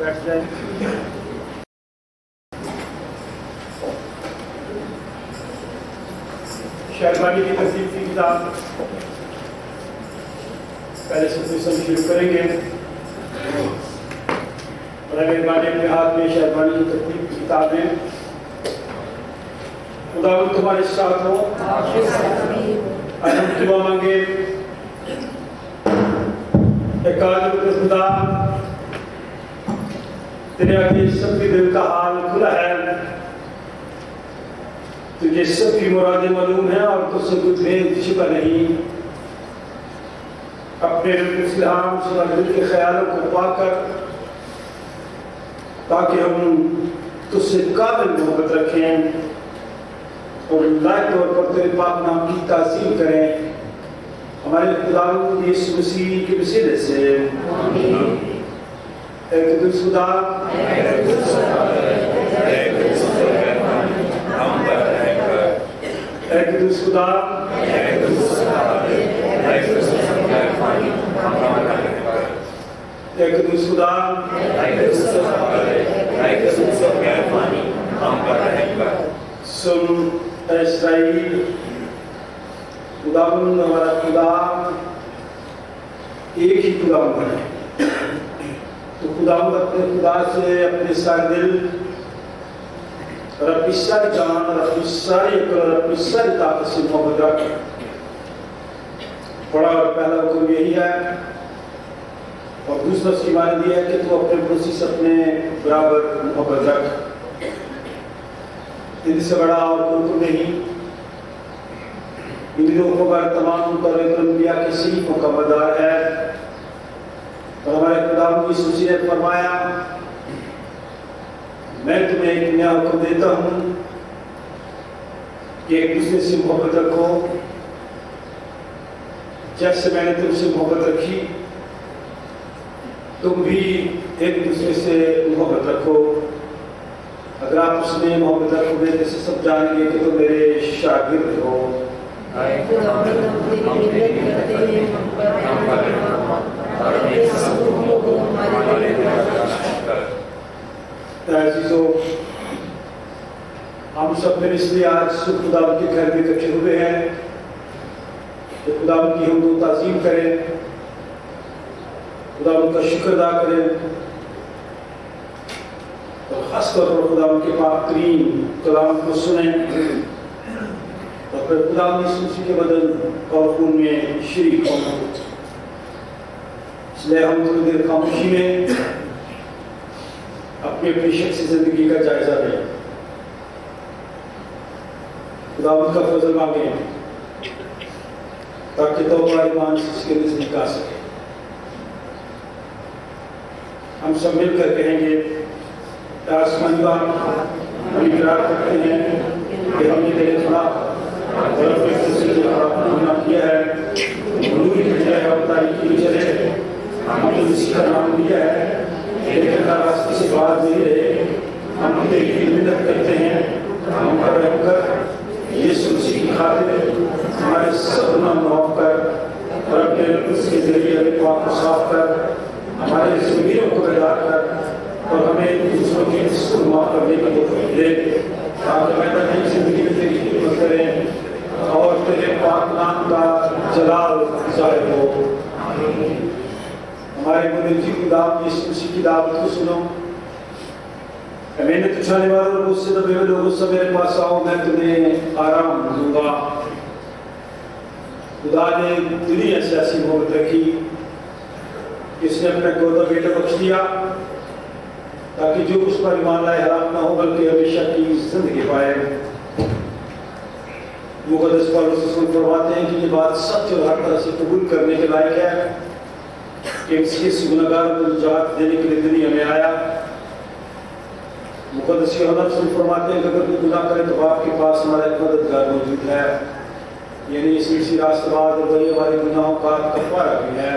بیٹھ جائیں. شہربانی کی ترتیب کی کتاب پہلے سے شروع کریں گے. مہربانی اپنے ہاتھ میں شہربانی کی ترتیب کی کتاب ہے. خداوند تمہارے ساتھ ہو. ہم دعا مانگے. اے قادر خدا، تیرے آگے سب کے دل کا حال کھلا ہے. تجھے سب کی مرادیں معلوم ہیں اور تجھ سے کچھ بے چھپا نہیں. اپنے رب اسلام سے دل کے خیالوں کو پا کر تاکہ ہم تجھ سے قابل محبت رکھیں اور لائق طور پر تیرے پاک نام کی تعظیم کریں. ہمارے خداوند یسوع مسیح کے وسیلے سے آمین. اے قدوس خدا، اے قدوس خدا، اے قدوس خدا، سن اے اسرائیل، خداوند ہمارا خدا ایک ہی خداوند ہے. تو خداوند اپنے خدا سے اپنے سارے دل اور اپنی ساری جان اور اپنی ساری عقل اور اپنی ساری طاقت سے محبت رکھ. بڑا اور پہلا حکم یہی ہے اور دوسرا اس کی معنی یہ ہے کہ تو اپنے پڑوسی سے اپنے برابر محبت رکھ. ان سے بڑا اور کوئی حکم نہیں. ان لوگوں پر تمام انبیاء کے صحیفوں کا مدار ہے. اور ہمارے خداوند یسوع مسیح نے فرمایا، میں تمہیں ایک نیا حکم دیتا ہوں کہ ایک دوسرے سے محبت رکھو. جیسے میں نے تم سے محبت رکھی تم بھی ایک دوسرے سے محبت رکھو. اگر آپ اس میں محبت رکھو گے تو سب جانیں گے کہ تم میرے شاگرد ہو. عزیزو، ہم سب نے اس لیے آج خداوند کے گھر میں اکٹھے ہوئے ہیں کہ خداوند کی حمد و تعظیم کریں، خداوند کا شکر ادا کریں اور خاص طور پر خداوند کے پاک ترین کلام کو سنیں اور پھر خداوند یسوع مسیح کے بدن اور خون میں شریک ہوں. اس لیے ہم تھوڑی دیر خاموشی میں اپنی اپنی شخصی زندگی کا جائزہ لیں، خداوند کا فضل مانگیں تاکہ توبہ ایمان سے اس کے نزدیک آ سکے. ہم سب مل کر کہیں گے، اے آسمانی باپ، ہم اقرار کرتے ہیں کہ ہم نے تیرے خلاف اور اپنے فضل کے خلاف گناہ کیا ہے. نوری بھیجا ہے اور تاریکی میں چلے. ہم نے مسیح کا نام لیا ہے لیکن راستے سے باز نہیں رہے. ہم تیری منت کرتے ہیں، ہم پر رحم کر. یسوع مسیح کی خاطر ہمارے سب گناہ معاف کر اور اپنے نفس کے ذریعے ہمیں پاک و صاف کر. ہمارے ضمیروں کو بیدار کر اور ہمیں دوسروں کی عزت کو معاف کرنے کی توفیق دے تاکہ میں نئی زندگی میں تیری خدمت کریں اور تیرے پاک نام کا جلال ظاہر ہو. ہمارے منزل کی کتاب یسوع مسیح کی دعوت کو سنو. محنت اٹھانے والوں اور مجھ سے دبے ہوئے لوگوں سے میرے پاس آؤ، میں تمہیں آرام دوں گا. خدا نے دنیا سے ایسی محبت رکھی کہ اس نے اپنا اکلوتا بیٹا بخش دیا تاکہ جو اس پر ایمان لائے ہلاک نہ ہو بلکہ ہمیشہ کی زندگی پائے. مقدس پولس رسول فرماتے ہیں کہ یہ بات سچ اور ہر طرح سے قبول کرنے کے لائق ہے کہ اس گنہگار کو نجات دینے کے لیے دنیا میں آیا. مقدس یوحنا رسول فرماتے ہیں کہ اگر کوئی گناہ کرے تو باپ کے پاس ہمارا ایک مددگار موجود ہے، یعنی اس اسی راست بعد اور وہی ہمارے گناہوں کا کفارہ بھی ہے.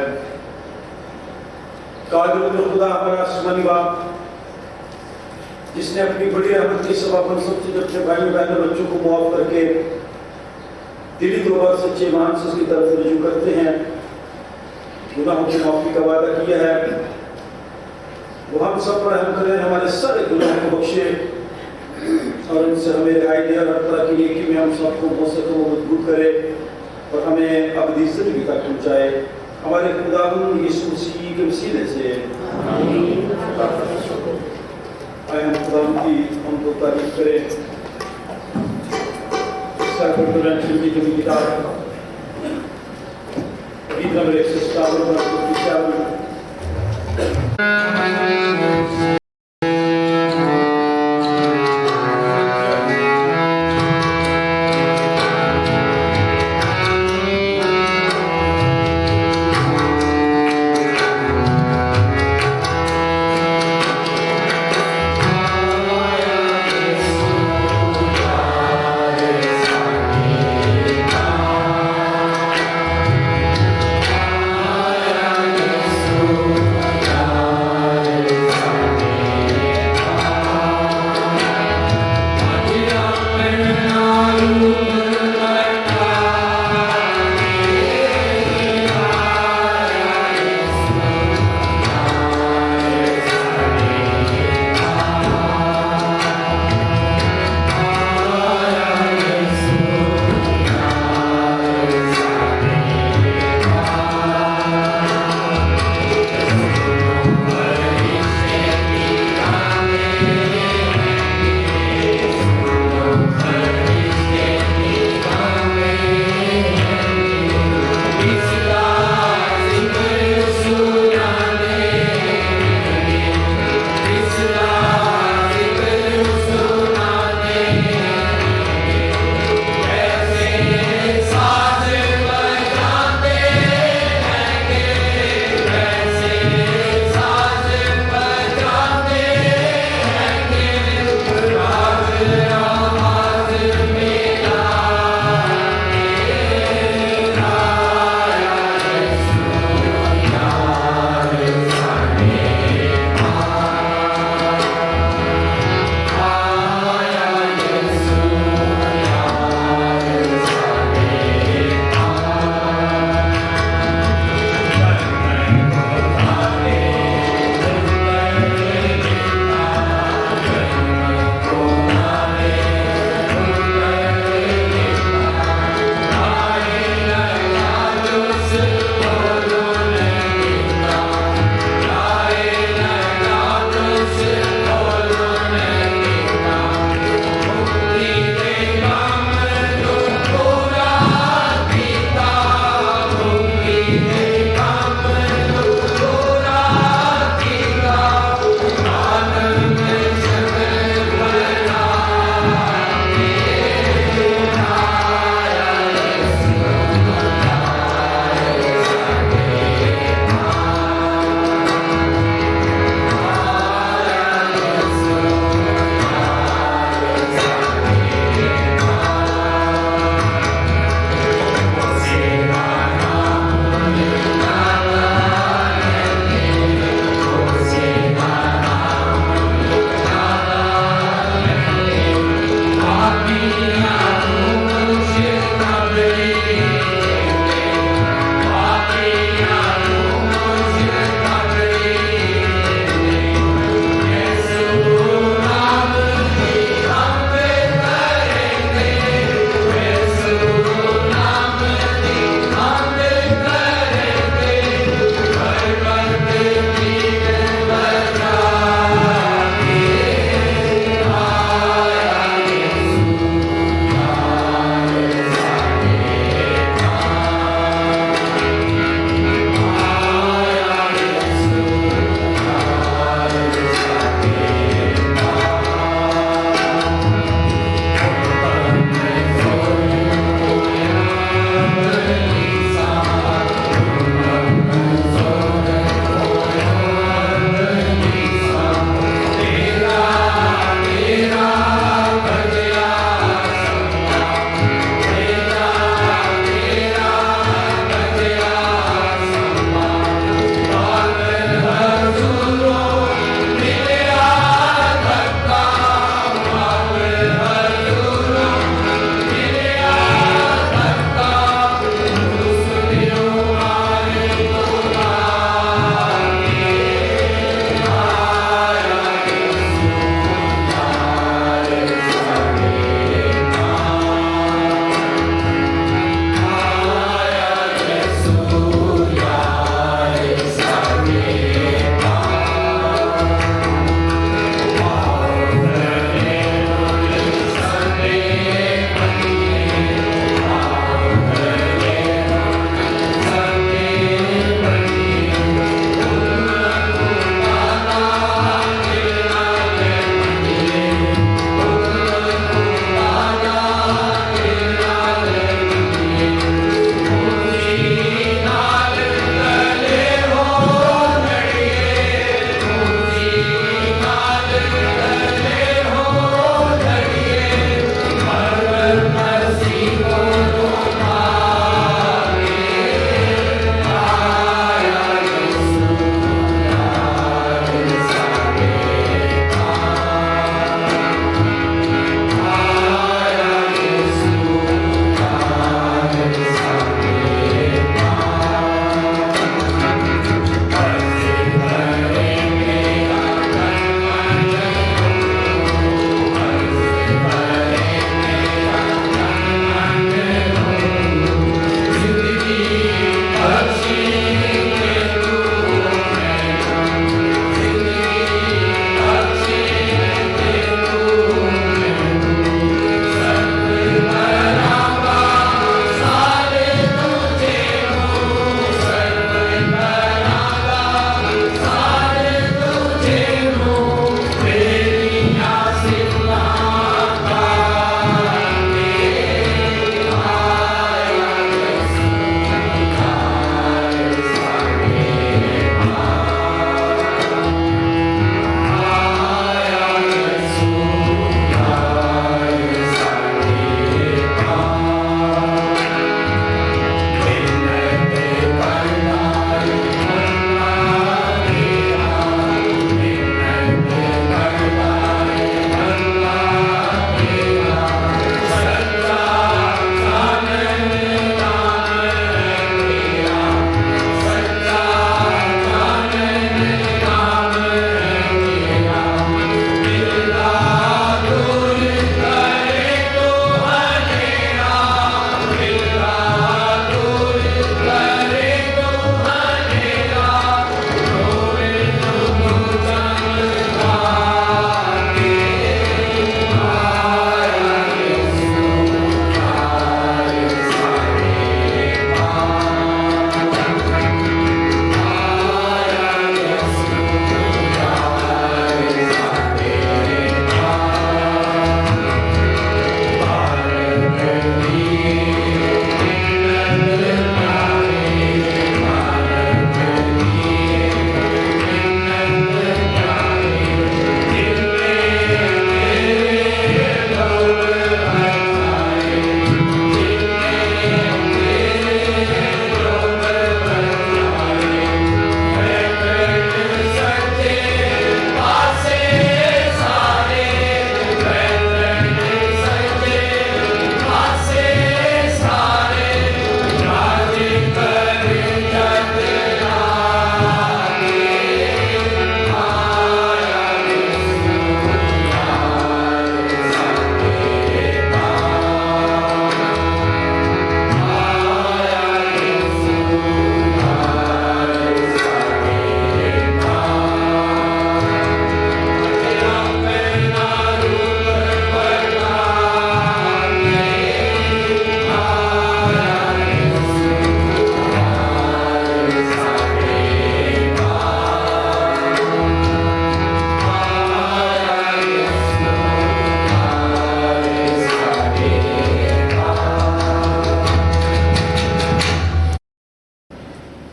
قادر خدا ہمارا آسمانی باپ جس نے اپنی بڑی رحمت کے سبب ہم سب سے اپنے بھائیوں بہنوں بچوں کو معاف کر کے دلی توبہ اور سچے ایمان سے اس کی طرف رجوع کرتے ہیں، گناہوں کی معافی کا وعدہ کیا ہے. वो हम सब पर रहम करें, हमारे सारे गुनाह को बख्शे और इनसे हमें रिहाई दे और हर तरह की नेकी में हम सबको मौसम को मजबूत करे और हमें अबदी ज़िंदगी तक पहुँचाए। हमारे खुदावंद यीशु मसीह के वसीले से आए हम खुदावंद की उनको तारीफ करें। की किताब गीत नंबर 157 Hallelujah.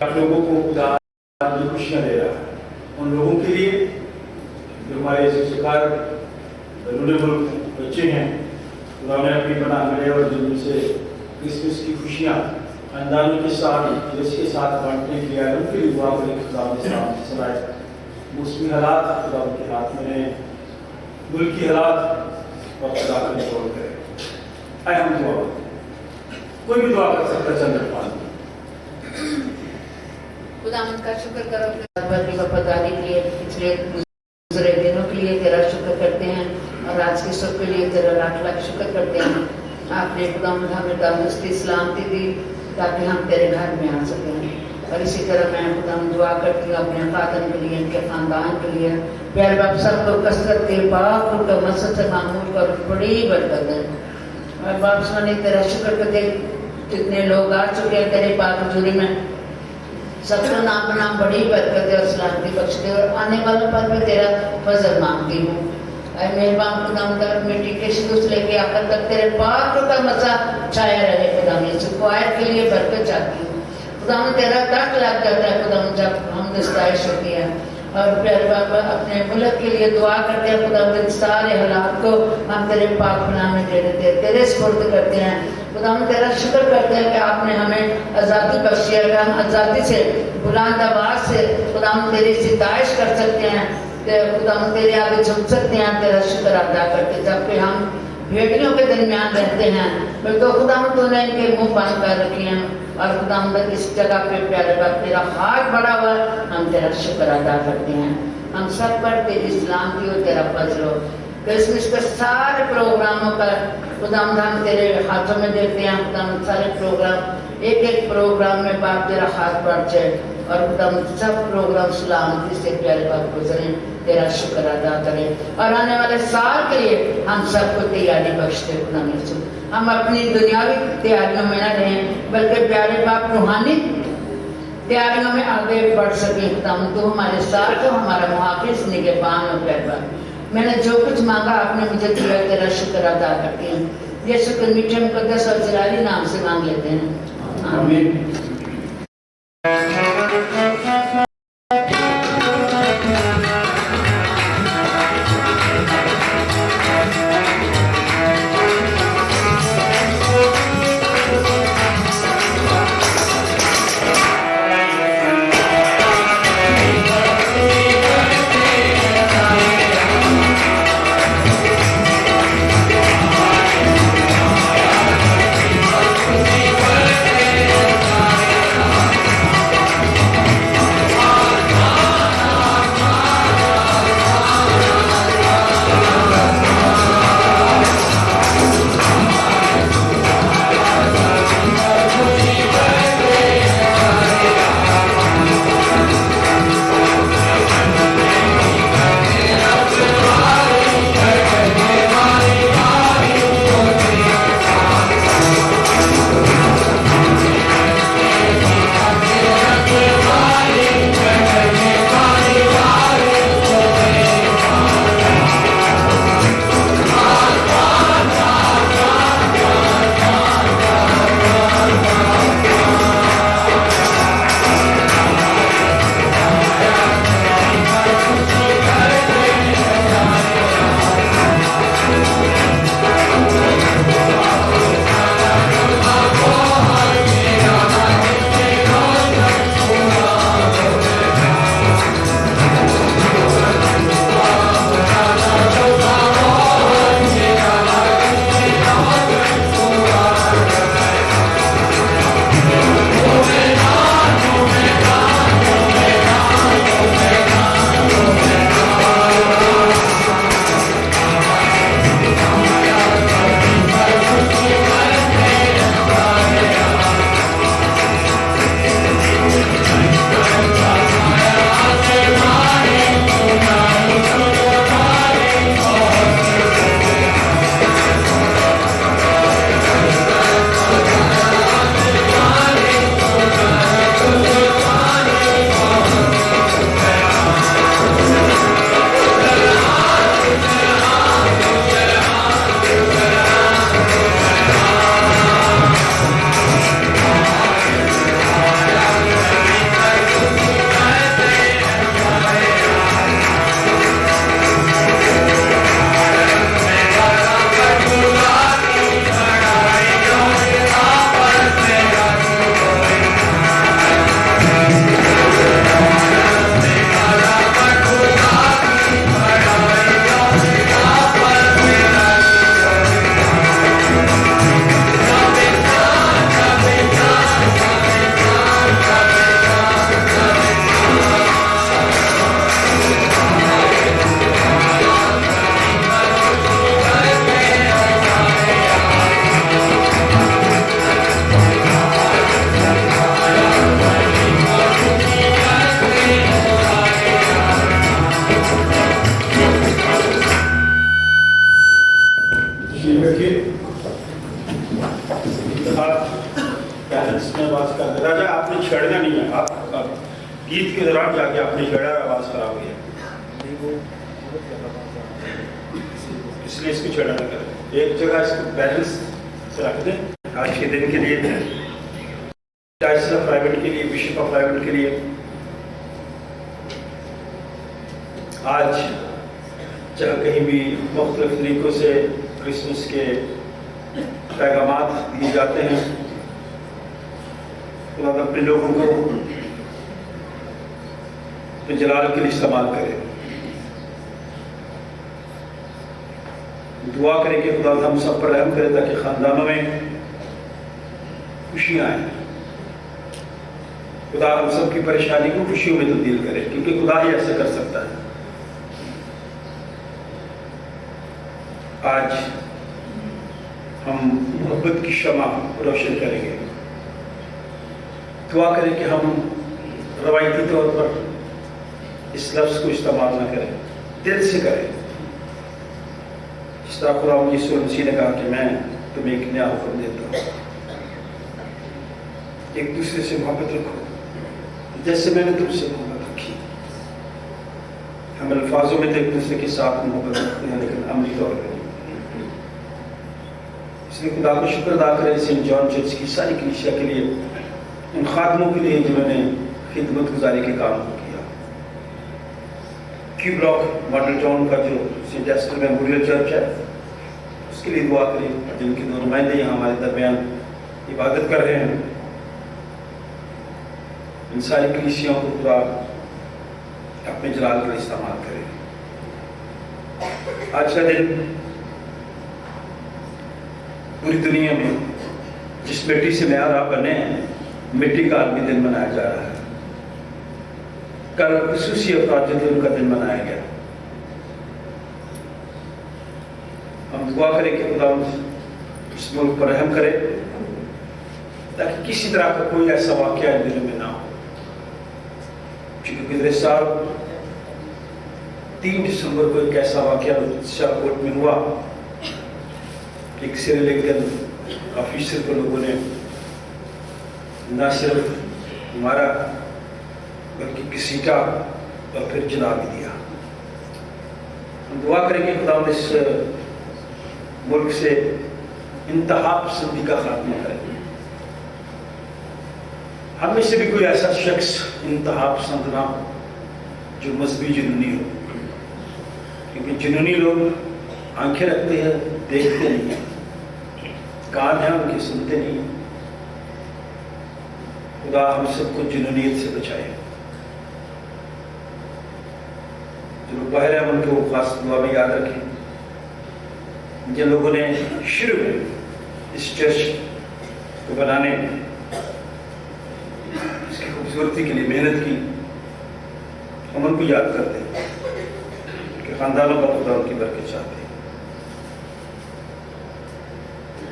आप लोगों को खुदा जो खुशियाँ दे रहा है, उन लोगों के लिए जो हमारे शिकार वल्नरेबल बच्चे हैं, खुदा ने अपनी बना मिले और जिनसे क्रिसमस की खुशियाँ खानदानों के साथ देश के साथ बांटने के लिए उनके लिए दुआ करें। खुदा के सामने चलाए मौसमी हालात खुदा उनके हाथ में हैं, मुल्क की हालात और खुदा का कंट्रोल करें। आए हम दुआ, कोई भी दुआ कर सकता है। चंद्रपाल खुदावंद का शुक्र करो की वफादारी के लिए, पिछले गुजरे दिनों के लिए तेरा शुक्र करते हैं और आज के सुख के लिए तेरा लाख लाख शुक्र करते हैं। आपने खुदावंद हमें तंदुरुस्ती सलामती दी ताकि हम तेरे घर में आ सकें। और इसी तरह मैं खुदावंद दुआ करती हूँ अपने खातन के लिए, इनके खानदान के लिए। प्यारे बाप सबको कसरत के पाक का मसद से मामूल कर बड़ी बरकत है। और बाप सुनी तेरा शुक्र करते कितने लोग आ चुके हैं तेरे पाक हजूरी में, सबका नाम नाम बड़ी बरकत है और सलामती बख्श दे। और आने वालों पर भी तेरा फजल मांगती हूँ। ऐ मेहरबान खुदावंद तक मिट्टी के शुरू लेके आकर तक तेरे पाक का मसा छाया रहे। खुदावंद इस क्वायत के लिए बरकत चाहती हूँ। खुदावंद तेरा तक लग जाता है खुदावंद जब हम दस्ताइश होती है। और प्यारे बाबा अपने मुल्क के लिए दुआ करते हैं खुदावंद, सारे हालात को हम तेरे पाक पनाह में दे देते हैं, तेरे सुपुर्द करते हैं। खुदावंद तेरा शुक्र करते हैं कि आपने हमें आज़ादी बख्शी है, हम आज़ादी से बुलंद आवाज़ से खुदावंद तेरी सिताइश कर सकते हैं, खुदावंद तेरे आगे झुक सकते हैं, तेरा शुक्र अदा करते। जबकि हम भेड़ियों के दरमियान रहते हैं तो खुदावंद तूने इनके मुंह बंद कर रखे हैं। और खुदावंद इस जगह पे प्यारे बाप तेरा हाथ बढ़ा हुआ, हम तेरा शुक्र अदा करते हैं। हम सब पर तेरी सलामती हो, तेरा फजल हो। क्रिसमस के सारे प्रोग्रामों का खुदावंद हम तेरे हाथों में देते हैं। खुदावंद सारे प्रोग्राम एक एक प्रोग्राम में बाप तेरा हाथ बढ़ जाए और खुदावंद सब प्रोग्राम सलामती से प्यारे बाप गुजरें, तेरा शुक्र अदा करें। और आने वाले साल के लिए हम सबको तैयारी बख्शते खुदावंद। हम अपनी दुनियावी तैयारियों में न रहें बल्कि प्यारे बाप रूहानी तैयारियों में आगे बढ़ सके। खुदावंद तू हमारे साथ हो, हमारा मुहाफिज निगहबान हो। प्यारे बाप मैंने जो कुछ मांगा आपने मुझे दिया, तेरा शुक्र अदा करती हूँ। ये शुक्र मीठे मुकद्दस और जलाली नाम से मांग लेते हैं, आमीन। राजा आपने छेड़ना नहीं है, आप गीत के दौरान जाके आपने छेड़ा, आवाज़ खराब हुई है, इसलिए इसको छेड़ा ना करें। एक जगह इसको बैलेंस से रख दें। आज के दिन के लिए, चांसलर ऑफ रायगढ़ के लिए, बिशप ऑफ रायगढ़ के लिए आज जहाँ कहीं भी मुख्तलिफ तरीक़ों से क्रिसमस के पैगामात दिए जाते हैं, खुदा अपने लोगों को अपने जलाल के लिए इस्तेमाल करें। दुआ करें कि खुदा हम सब पर रहम करे ताकि ख़ानदानों में खुशियाँ आएँ। खुदा हम सब की परेशानी को खुशियों में तब्दील करे, क्योंकि खुदा ही ऐसा कर सकता है। आज हम मोहब्बत की शमा रोशन करेंगे। दुआ करें कि हम रवायती तौर पर इस लफ्ज़ को इस्तेमाल न करें, दिल से करें। जिस तरह खुदा यीशु मसीह ने कहा कि मैं तुम्हें एक नया हुक्म देता हूँ, एक दूसरे से मोहब्बत रखो जैसे मैंने तुमसे मोहब्बत रखी। हम अल्फाजों में तो एक दूसरे के साथ मोहब्बत रखते हैं, लेकिन अमली तौर पर नहीं। इसलिए खुदा को शुक्र अदा करें सेंट जॉन चर्च की सारी कलीसिया के लिए, उन खादमों के लिए जिन्होंने खिदमत गुजारी के काम को किया। क्यू ब्लॉक मॉडल टाउन का जो सेंट एस्टर मेमोरियल चर्च है, उसके लिए दुआ करें, जिनके दो नुमाइंदे यहाँ हमारे दरमियान इबादत कर रहे हैं। इन सारी कलीसियाओं को खुदा अपने जलाल के लिए इस्तेमाल करें। आज का दिन पूरी दुनिया में जिस मिट्टी से नया राह बने हैं, मिट्टी का आलमी दिन मनाया जा रहा है। कल खुसूसी अफराद दिन का दिन मनाया गया। हम दुआ करें कि खुदा इस मुल्क पर रहम करे, ताकि किसी तरह का कोई ऐसा वाक़या इन दिनों में ना हो। क्योंकि गुज़रे साल 3 दिसंबर को एक ऐसा वाक़या शाहकोट में हुआ, एक श्रीलंकन ऑफिसर को लोगों ने न सिर्फ मारा बल्कि घसीटा और फिर जला भी दिया। हम दुआ करेंगे खुदा इस मुल्क से इंतहा पसंदी का खात्मा करें। हम में से भी कोई ऐसा शख्स इंतहा पसंद ना हो जो मजहबी जुनूनी हो, क्योंकि जुनूनी लोग आंखें रखते हैं, देखते नहीं हैं, कान है उनके, सुनते नहीं। खुदा हम सबको जुनूनियत से बचाए। जो लोग बाहर हैं उनको खास दुआ में याद रखें। जिन लोगों ने शुरू में इस चर्च को बनाने, इसकी खूबसूरती के लिए मेहनत की, हम उनको याद करते हैं कि खानदानों पर खुदा उनकी बरकत चाहते हैं।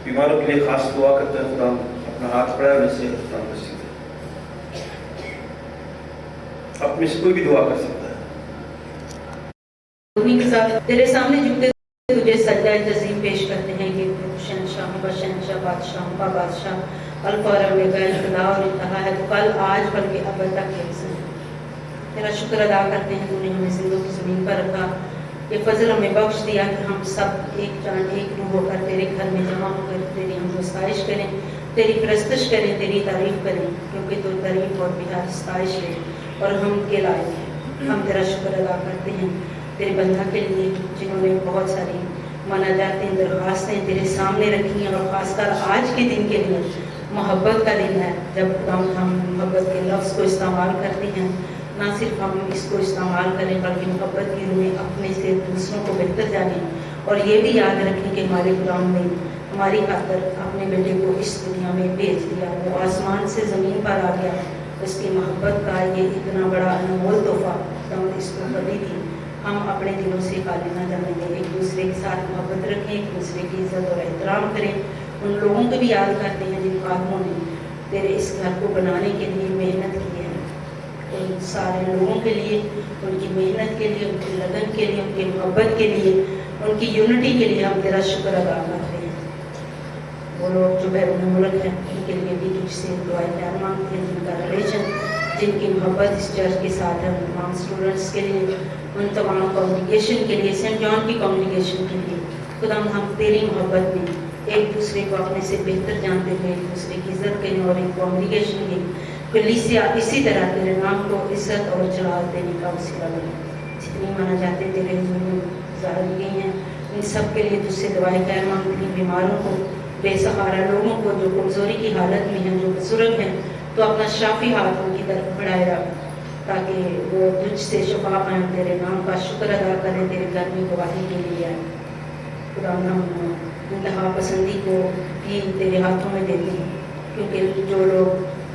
बीमारों के लिए खास दुआ करते हैं, खुदा अपना हाथ बढ़ाए उन्हें सेहत नसीब दे। आप में से कोई भी दुआ कर सकता है। तेरे सामने झुकते तुझे सजदा तज़ीम पेश करते हैं कि शहंशाह बशहंशाह बादशाह का बादशाह अल्फा और ओमेगा, इब्तिदा और इंतहा है, तो कल आज बल्कि अब्बल तक के हसन है। तेरा शुक्र अदा करते हैं, तूने हमें जिंदों की ज़मीन पर रखा, ये फजल हमें बख्श दिया कि हम सब एक जान एक रूह होकर तेरे घर में जमा होकर तेरी हम सताइश करें, तेरी प्रस्तश करें, तेरी तारीफ करें, क्योंकि तो तारीफ और बिहार सताइश है और हम के लायक हैं। हम तेरा शुक्र अदा करते हैं तेरे बंदा के लिए जिन्होंने बहुत सारी मनाजातें, दरख्वास्तें तेरे सामने रखी हैं, और ख़ासकर आज के दिन के लिए मोहब्बत का दिन है, जब हम मोहब्बत के लफ्ज़ को इस्तेमाल करते हैं। ना सिर्फ हम इसको इस्तेमाल करें बल्कि मोहब्बत की रूह में अपने से दूसरों को बेहतर जानें, और ये भी याद रखें कि हमारे खुदावंद ने हमारी खातिर अपने बेटे को इस दुनिया में भेज दिया। वो आसमान से ज़मीन पर आ गया, उसकी मोहब्बत का ये इतना बड़ा अनमोल तोहफा खुदावंद इसको कभी भी हम अपने दिलों से खाली ना जानेंगे। एक दूसरे के साथ मोहब्बत रखें, एक दूसरे की इज़्ज़त और एहतराम करें। उन लोगों को भी याद करते हैं जिन खादमों ने तेरे इस घर को बनाने के लिए मेहनत की है। उन सारे लोगों के लिए, उनकी मेहनत के लिए, उनकी लगन के लिए, उनकी मोहब्बत के लिए, उनकी यूनिटी के लिए हम तेरा शुक्र अदा करते हैं। वो लोग जो बैरून मुल्क हैं उनके लिए भी तुझसे दुआ ख्याल मांगते हैं, जिनका रिलेशन, जिनकी मोहब्बत इस चर्च के साथ है, उन तमाम स्टूडेंट्स के लिए, उन तमाम कम्युनिकेशन के लिए, सेंट जॉन की कम्युनिकेशन के लिए खुदा हम तेरी मोहब्बत में एक दूसरे को अपने से बेहतर जानते हुए एक दूसरे की इज्जत करें और एक कम्युनिकेशन की कलीसिया इसी तरह तेरे नाम को इज्जत और जलाल देने का वसीला बने। जितनी माना जाते तेरे हुजूर में गुजारी गई हैं, इन सब के लिए तुझसे दुआएं खैर मांगती हैं। बीमारों को, बेसहारा लोगों को जो कमज़ोरी की हालत में हैं, जो बुजुर्ग हैं, तो अपना शाफी हाथ उनकी तरफ बढ़ाए रख, ताकि वो तुझसे शफा पाएं, तेरे नाम का शुक्र अदा करें, तेरे घर में गवाही के लिए आए। खुदा हम इंतहा पसंदी को भी तेरे हाथों में देते हैं, क्योंकि जो लोग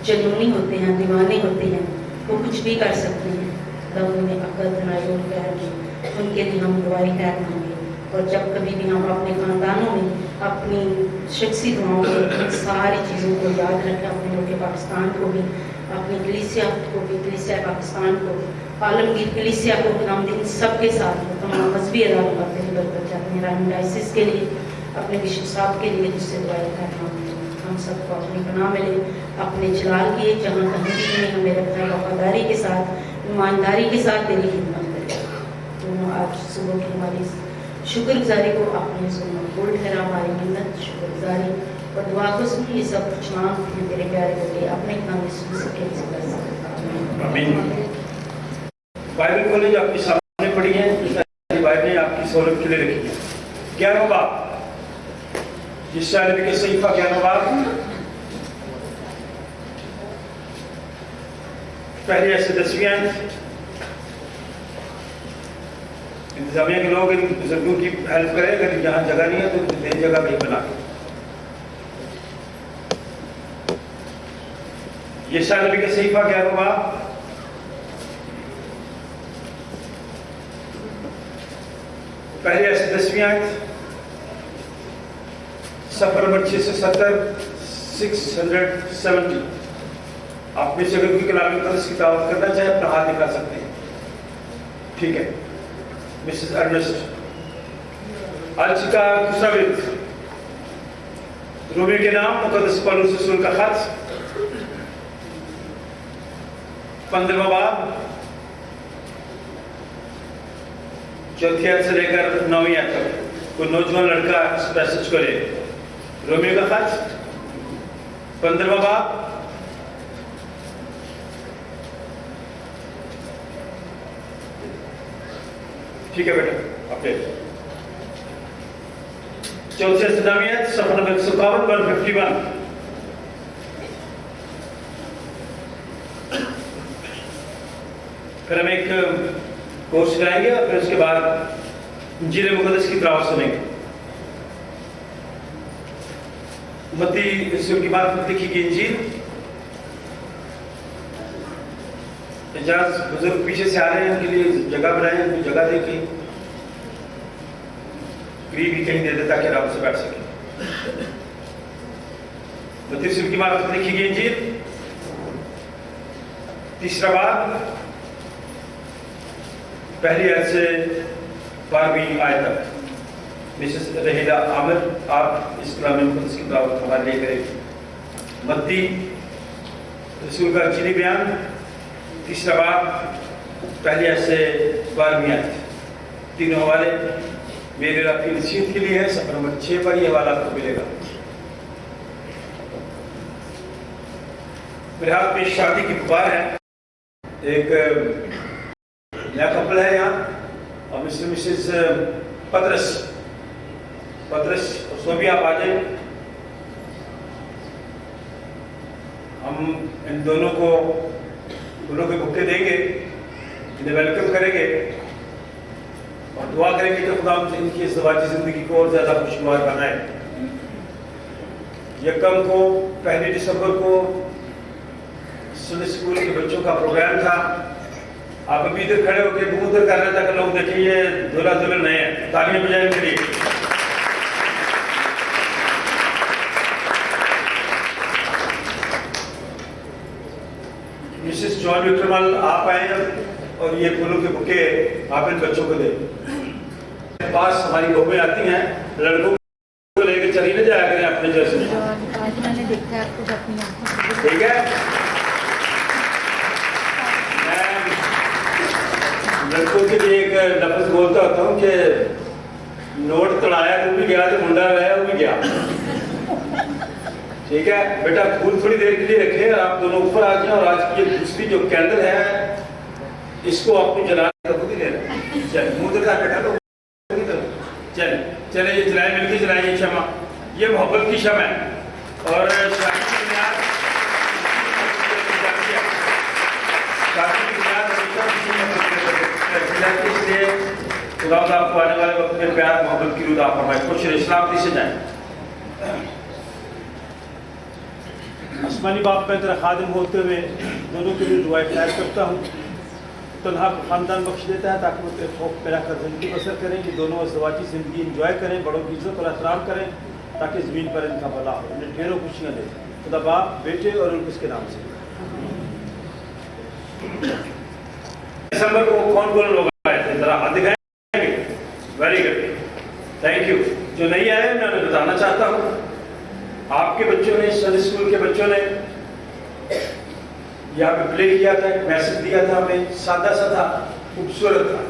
जुनूनी होते हैं, दीवाने होते हैं, वो कुछ भी कर सकते हैं। खुदा उन्हें अक्ल तनाई और खैर दे, उनके लिए हम दुआएं खैर मांगे। और जब कभी भी हम अपने ख़ानदानों में अपनी शख्सी दुआओं को, इन सारी चीज़ों को याद रखें, अपने मुल्क पाकिस्तान को भी, अपनी कलीसिया को भी, कलीसिया पाकिस्तान को, आलमगीर कलीसिया को, खुदा इन सब के साथ तमाम मजहबी अदारों का तेरी बरकत चाहते हैं। रानी डायसिस के लिए, अपने बिशप साहब के लिए जिससे दुआएं खैर मांगते हैं। हम सबको अपनी पनाह मिले, अपने जलाल की जहाँ कहीं भी हमें रखना है, वफादारी के साथ, ईमानदारी के साथ तेरी खिदमत करें। तो आज सुबह की हमारी शुक्रगुजारी को अपने मकबूल ठहरा, हमारी मिन्नत शुक्रगुजारी और दुआ को सुन। ये सब कुछ मांगते हैं तेरे प्यारे बेटे अपने काम में सुन सके कर आमीन। बाइबल कॉलेज आपके सामने पड़ी है, बाइबल आपकी सहूलत के लिए रखी है। 11वां बाब, यशायाह नबी के सहीफा 11वां बाब, पहली से 10वीं आयत। इंतजामिया के लोग इन बुजुर्गों की हेल्प करें, अगर यहाँ जगह नहीं है तो नई जगह भी बना। यशायाह नबी के सहीफा 11वां बाब, पहली से 10वीं आयत, सफर नंबर 670 670। आप में से अगर कोई कलाम मुक़द्दस की दावत करना चाहे अपना हाथ दिखा सकते हैं। ठीक है, मिसेस अर्नेस्ट। आज का दूसरा विद रोमियो के नाम मुक़द्दस पौलुस रसूल का खत, 15वां बाब, चौथी आयत से लेकर 9वीं आयत तक। कोई नौजवान लड़का इस पैसेज को ले, रोमियो का खत 15वां बाब, ठीक है बेटा अपडेट। चौथी से 9वीं आयत, सफर नंबर 151। फिर हम एक कोर्स कराएंगे और फिर उसके बाद इंजील मुक़द्दस की तिलावत सुनेंगे। मत्ती रसूल की मार्फत लिखी गई इंजील। एजाज बुजुर्ग पीछे से आ रहे हैं, उनके लिए जगह बनाए, उनको जगह दे के करीब ही कहीं दे दे ताकि आराम से बैठ सके। मत्ती रसूल की मार्फत लिखी गई इंजील, 3रा बाब, पहली आयत से 12वीं आयत तक। मिसेस रहीला आमिर, आप इस कलाम मुक़द्दस की तिलावत हमारे लिए करें। मत्ती रसूल का इंजीली बयान, 3रा बाब, पहली आयत से 12वीं आयत। तीनों हवाले मेरे और आपकी नसीहत के लिए है। सफर नंबर 6 पर यह हवाला आपको मिलेगा। मेरे हाथ में शादी की पुकार है। एक नया कपल है यहाँ, और मिस्टर मिसेस पतरस उसमें भी आप आ जाए। हम इन दोनों को फूलों के बुक्के देंगे, इन्हें वेलकम करेंगे और दुआ करेंगे कि खुदा इनकी इज़्दिवाजी ज़िंदगी को और ज़्यादा खुशगवार बनाए। यकम को 1 दिसंबर को संडे स्कूल के बच्चों का प्रोग्राम था। आप अभी इधर खड़े होकर मुंह उधर कर रहे थे कि लोग देखिए ये दूल्हा दुल्हन नए हैं। तालियां बजाने के लिए। मिसेस जॉन विक्रमल आप आए और ये फूलों के बुके आप इन बच्चों को दें। पास हमारी बहुएं आती हैं, लड़कों को लेकर चली न जाया करें अपने जैसे। आज मैंने देखा है आपको अपनी आंखों से। ٹھیک ہے. میں لڑکوں کے لیے ایک لفظ بولتا ہوتا ہوں کہ نوٹ تڑایا تو بھی گیا تو منڈا رہا وہ بھی گیا. ٹھیک ہے بیٹا, پھول تھوڑی دیر کے لیے رکھے, آپ دونوں اوپر آ جائیں, اور آج کی یہ دوسری جو کینڈل ہے اس کو آپ کو جلانے کا خود ہی لے رہے. چل منہ دکھا بیٹا تو چلے یہ جلائیں, مل کے جلائیں یہ شمع. یہ محبت کی شمع ہے اور شادی کی بنیاد اس لیے خدا آپ کو آنے والے وقت میں پیار محبت کی رود آپ فرمائے. خوش رہے, سلامتی سے جائیں. آسمانی باپ میں تیرا خادم ہوتے ہوئے دونوں کے لیے دعائیں خیر کرتا ہوں. تنہا کو خاندان بخش دیتا ہے تاکہ وہ تیرے خوف پیرا کر زندگی بسر کریں, کہ دونوں ازدواجی زندگی انجوائے کریں, بڑوں کی عزت اور احترام کریں تاکہ زمین پر ان کا بھلا ہو, انہیں ڈھیروں خوشیاں دے. خدا باپ, بیٹے اور ان اس کے نام سے. دسمبر کو کون کون لوگ آئے تھے ذرا ہاتھ دکھائیں گے؟ Very good, thank you. جو نہیں آئے میں انہیں بتانا چاہتا ہوں, آپ کے بچوں نے, سنڈے اسکول کے بچوں نے یہاں پہ پلے کیا تھا, ایک میسج دیا تھا ہمیں, سادہ سا تھا, خوبصورت تھا,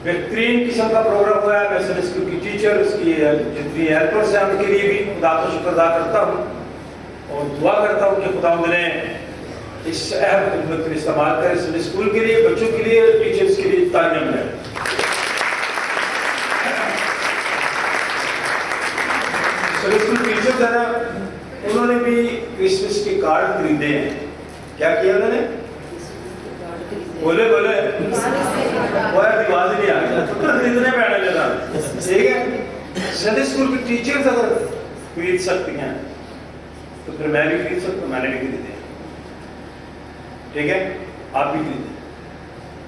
بہترین قسم کا پروگرام ہوا ہے. میں سنڈے اسکول کی ٹیچر, اس کی جتنی ہیلپرس ہیں ان کے لیے بھی خدا کا شکر ادا کرتا ہوں اور دعا کرتا ہوں کہ خدا انہیں اس اہم خدمت کو استعمال کرے, سنڈے اسکول کے لیے, بچوں کے لیے, ٹیچرس کے لیے تعلیم ہے. سنڈے اسکول ٹیچرز ہیں نا, انہوں نے بھی کرسمس کے کارڈ خریدے ہیں. کیا کیا انہوں نے؟ بولے وہ آواز نہیں آ گیا, خریدنے پہ آنے لگا. ٹھیک ہے, سنڈے اسکول کے ٹیچرز اگر خرید سکتی ہیں تو پھر میں بھی خرید سکتا ہوں, میں نے بھی خریدے. ٹھیک ہے, آپ بھی خریدیں.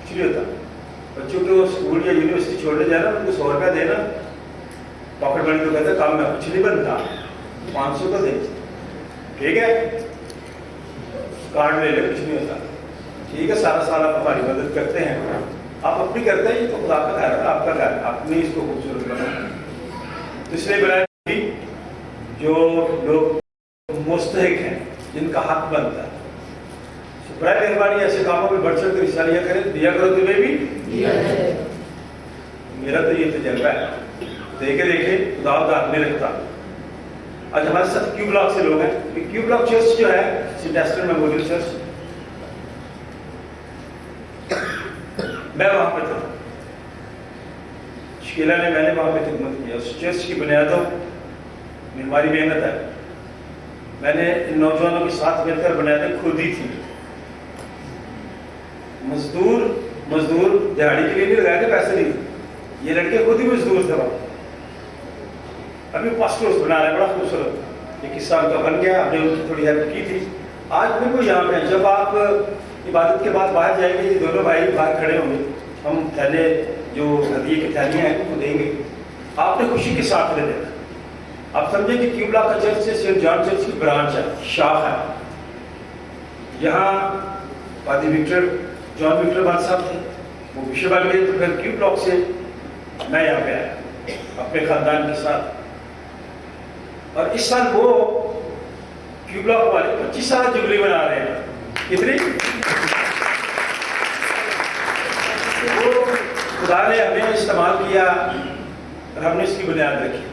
کچھ نہیں ہوتا, بچوں کو اسکول یا یونیورسٹی چھوڑنے جانا, ان کو 100 روپیہ دینا, پاکٹ منی تو کہتا ہے کام میں کچھ نہیں بنتا, 500 کا دے. ٹھیک ہے, کارڈ لے لے, کچھ نہیں ہوتا. ٹھیک ہے, سارا سال آپ ہماری مدد کرتے ہیں, آپ اپنی کرتے ہیں, یہ تو خدا کا گھر ہے, آپ کا گھر ہے, آپ نے اس کو خوبصورت بنایا. اس لیے بلائے جو لوگ مستحق ہیں, جن کا حق بنتا ہے, برائے مہربانی ایسے کاموں میں بڑھ چڑھ کر حصہ لیا کریں. دیا کرو تمہیں بھی, میرا تو یہ تجربہ ہے, دیکھے خدا ادار میں رکھتا. آج ہمارے ساتھ کیو بلاک سے لوگ ہیں. کیو بلاک چرچ جو ہے سینٹیسٹر میموریل چرچ, میں وہاں پہ تھا. شکیلا نے, میں نے وہاں پہ خدمت کی. اس چرچ کی بنیادوں میں ہماری محنت ہے. میں نے ان نوجوانوں کے ساتھ مل کر بنیادیں کھودی تھی. مزدور دہاڑی کے لیے نہیں لگائے تھے, پیسے نہیں. یہ لڑکے خود ہی مزدور تھے. وہاں ابھی فاسٹ ہاؤس بنا رہے ہیں, بڑا خوبصورت. یہ قصہ ان کا بن گیا, ہم نے ان کی تھوڑی ہیلپ کی تھی. آج بالکل یہاں پہ جب آپ عبادت کے بعد باہر جائیں گے, یہ دونوں بھائی باہر کھڑے ہوں گے, ہم تھیلے جو ہدیے کی تھیلیاں ہیں وہ دیں گے. آپ نے خوشی کے ساتھ لے دینا. آپ سمجھیں کہ کیو بلاک کا چرچ سے سینٹ جان چرچ کی برانچ ہے, شاخ ہے. یہاں پادری جان وکٹر بان صاحب تھے, وہ بشپ بن گئے. تو پھر کیو بلاک سے میں یہاں پہ آیا اپنے خاندان کے ساتھ. اور اس سال وہ کیو بلاک والے 25 سال جبلی منا رہے ہیں. کتنی؟ وہ خدا نے ہمیں استعمال کیا اور ہم نے اس کی بنیاد رکھی.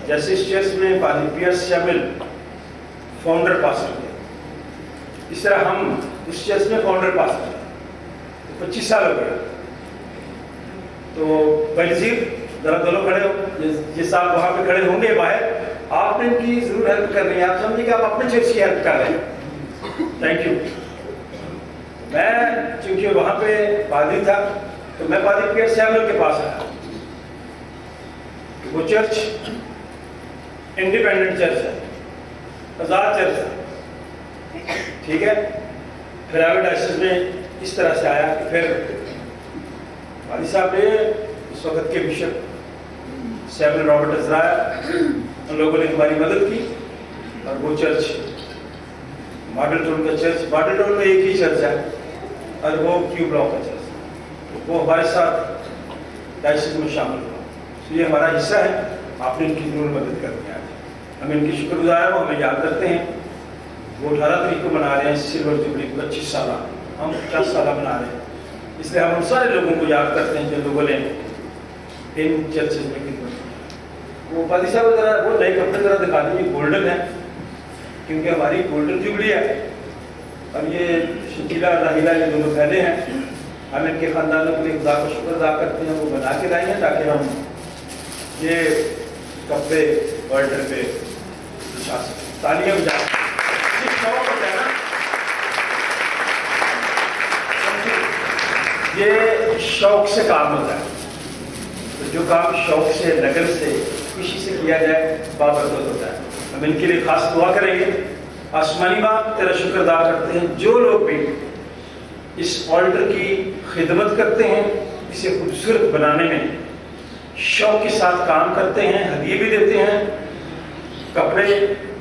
جیسے اس چرچ میں پادری پیئرس شامل فاؤنڈر پاسٹر تھے, اس طرح ہم اس چرچ میں فاؤنڈر پاسٹر تھے. 25 سال ہو گئے. تو بنظیر ذرا دونوں کھڑے ہو, جس آپ وہاں پہ کھڑے ہوں گے باہر, آپ نے ان کی ضرور ہیلپ کرنی ہے. آپ سمجھیں کہ آپ اپنے چرچ کی ہیلپ کر رہے ہیں. Thank you. میں چونکہ وہاں پہ پادری تھا تو میں پادری پیئر سیمل کے پاس آیا. وہ چرچ انڈیپینڈنٹ چرچ ہے, آزاد چرچ ہے. ٹھیک ہے, پھر ڈائسس میں اس طرح سے آیا کہ پھر پادری صاحب نے اس وقت کے بشپ سیمل رابرٹ ازرایا, ان لوگوں نے ہماری مدد کی. اور وہ چرچ ماڈل ٹاؤن کا چرچ, ماڈل ٹاؤن میں ایک ہی چرچ ہے, اور وہ کیو بلاک کا چرچ, وہ ہمارے ساتھ ڈائسس میں شامل ہوا. تو یہ ہمارا حصہ ہے, آپ نے ان کی ضرور مدد کرنی ہے. हम इनके शुक्रगुजार हैं, वो हमें याद करते हैं। वो 18 तारीख को मना रहे हैं सिल्वर जुबली को, 25 साल, हम 50 साल मना रहे हैं। इसलिए हम उन सारे लोगों को याद करते हैं जिन लोगों ने इन चर्चेज में खिदमत की। वो पादी साहब ज़रा वो नए कपड़े ज़रा दिखा दीजिए, गोल्डन है क्योंकि हमारी गोल्डन जुबली है। अब ये शकीला और राहिला ये दोनों पहले हैं, हम इनके ख़ानदानों के लिए खुदा का शुक्र अदा करते हैं, वो बना के लाए हैं ताकि हम ये कपड़े ऑर्डर पे बिछा सकें। तालियां बजा ये शौक से काम होता है, तो जो काम शौक से, लगन से, खुशी से किया जाए बाबरकत होता है। हम इनके लिए खास दुआ करेंगे। आसमानी बाप तेरा शुक्र अदा करते हैं, जो लोग भी इस ऑल्टर की खिदमत करते हैं, इसे खूबसूरत बनाने में शौक के साथ काम करते हैं, हदिये भी देते हैं, कपड़े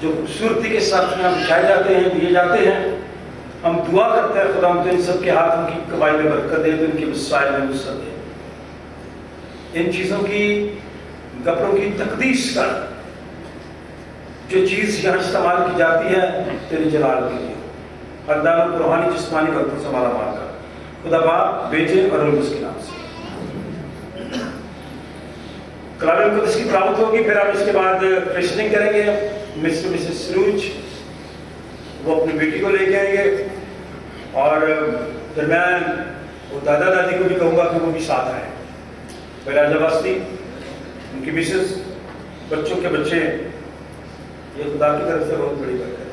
जो खूबसूरती के साथ में बिछाए जाते हैं, दिए जाते हैं। हम दुआ करते हैं खुदा इन सब के हाथ उनकी कमाई में बरकत दे, तो इनके वसाइल में वसअत दे। इन चीज़ों की, कपड़ों की तकदीस कर, जो चीज़ यहाँ इस्तेमाल की जाती है तेरे जलाल के लिए, हरदानों को रूहानी जिस्मानी बरकतों से माला माल कर, खुदा बाप, बेटे और रूह के नाम से। कलाम कुदस की तिलावत होगी, फिर हम इसके बाद क्वेश्चनिंग करेंगे। मिस्टर मिसेस सरूज वो अपनी बेटी को लेके आएंगे, और फिर मैं वो दादा दादी को भी कहूँगा कि वो भी साथ आए। राजा वास्ती, उनकी मिसेस, बच्चों के बच्चे, ये खुदा की तरफ से बहुत बड़ी बरकत है।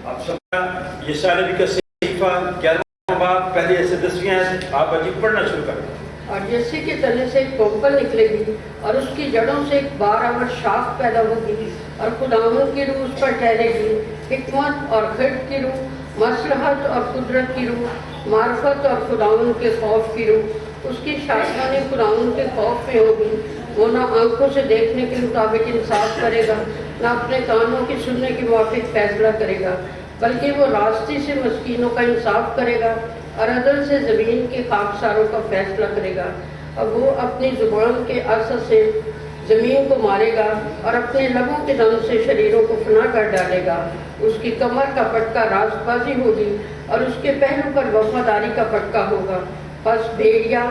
आप सब ये सारे भी का सहीफा 11वां बाब पहले ऐसे 10वीं हैं, आप अजीब पढ़ना शुरू करें। और जैसे के तने से एक कोपल निकलेगी और उसकी जड़ों से एक 12 शाख पैदा होगी, और खुदावंद की रूह उस पर ठहरेगी, हिकमत और खिर्द की रूह, मसलहत और कुदरत की रूह, मार्फत और खुदावंद के खौफ की रूह। उसकी शाखाएं खुदावंद के खौफ में होगी। वो ना आंखों से देखने के मुताबिक इंसाफ करेगा, ना अपने कानों की सुनने के मुआफिक फैसला करेगा, बल्कि वो रास्ते से मस्कीनों का इंसाफ करेगा और अदल से ज़मीन के खाकसारों का फैसला करेगा। और वो अपनी ज़ुबान के असर से ज़मीन को मारेगा और अपने लबों के दम से शरीरों को फना कर डालेगा। उसकी कमर का पटका रास्तबाजी होगी और उसके पहलू पर वफादारी का पटका होगा। बस भेड़िया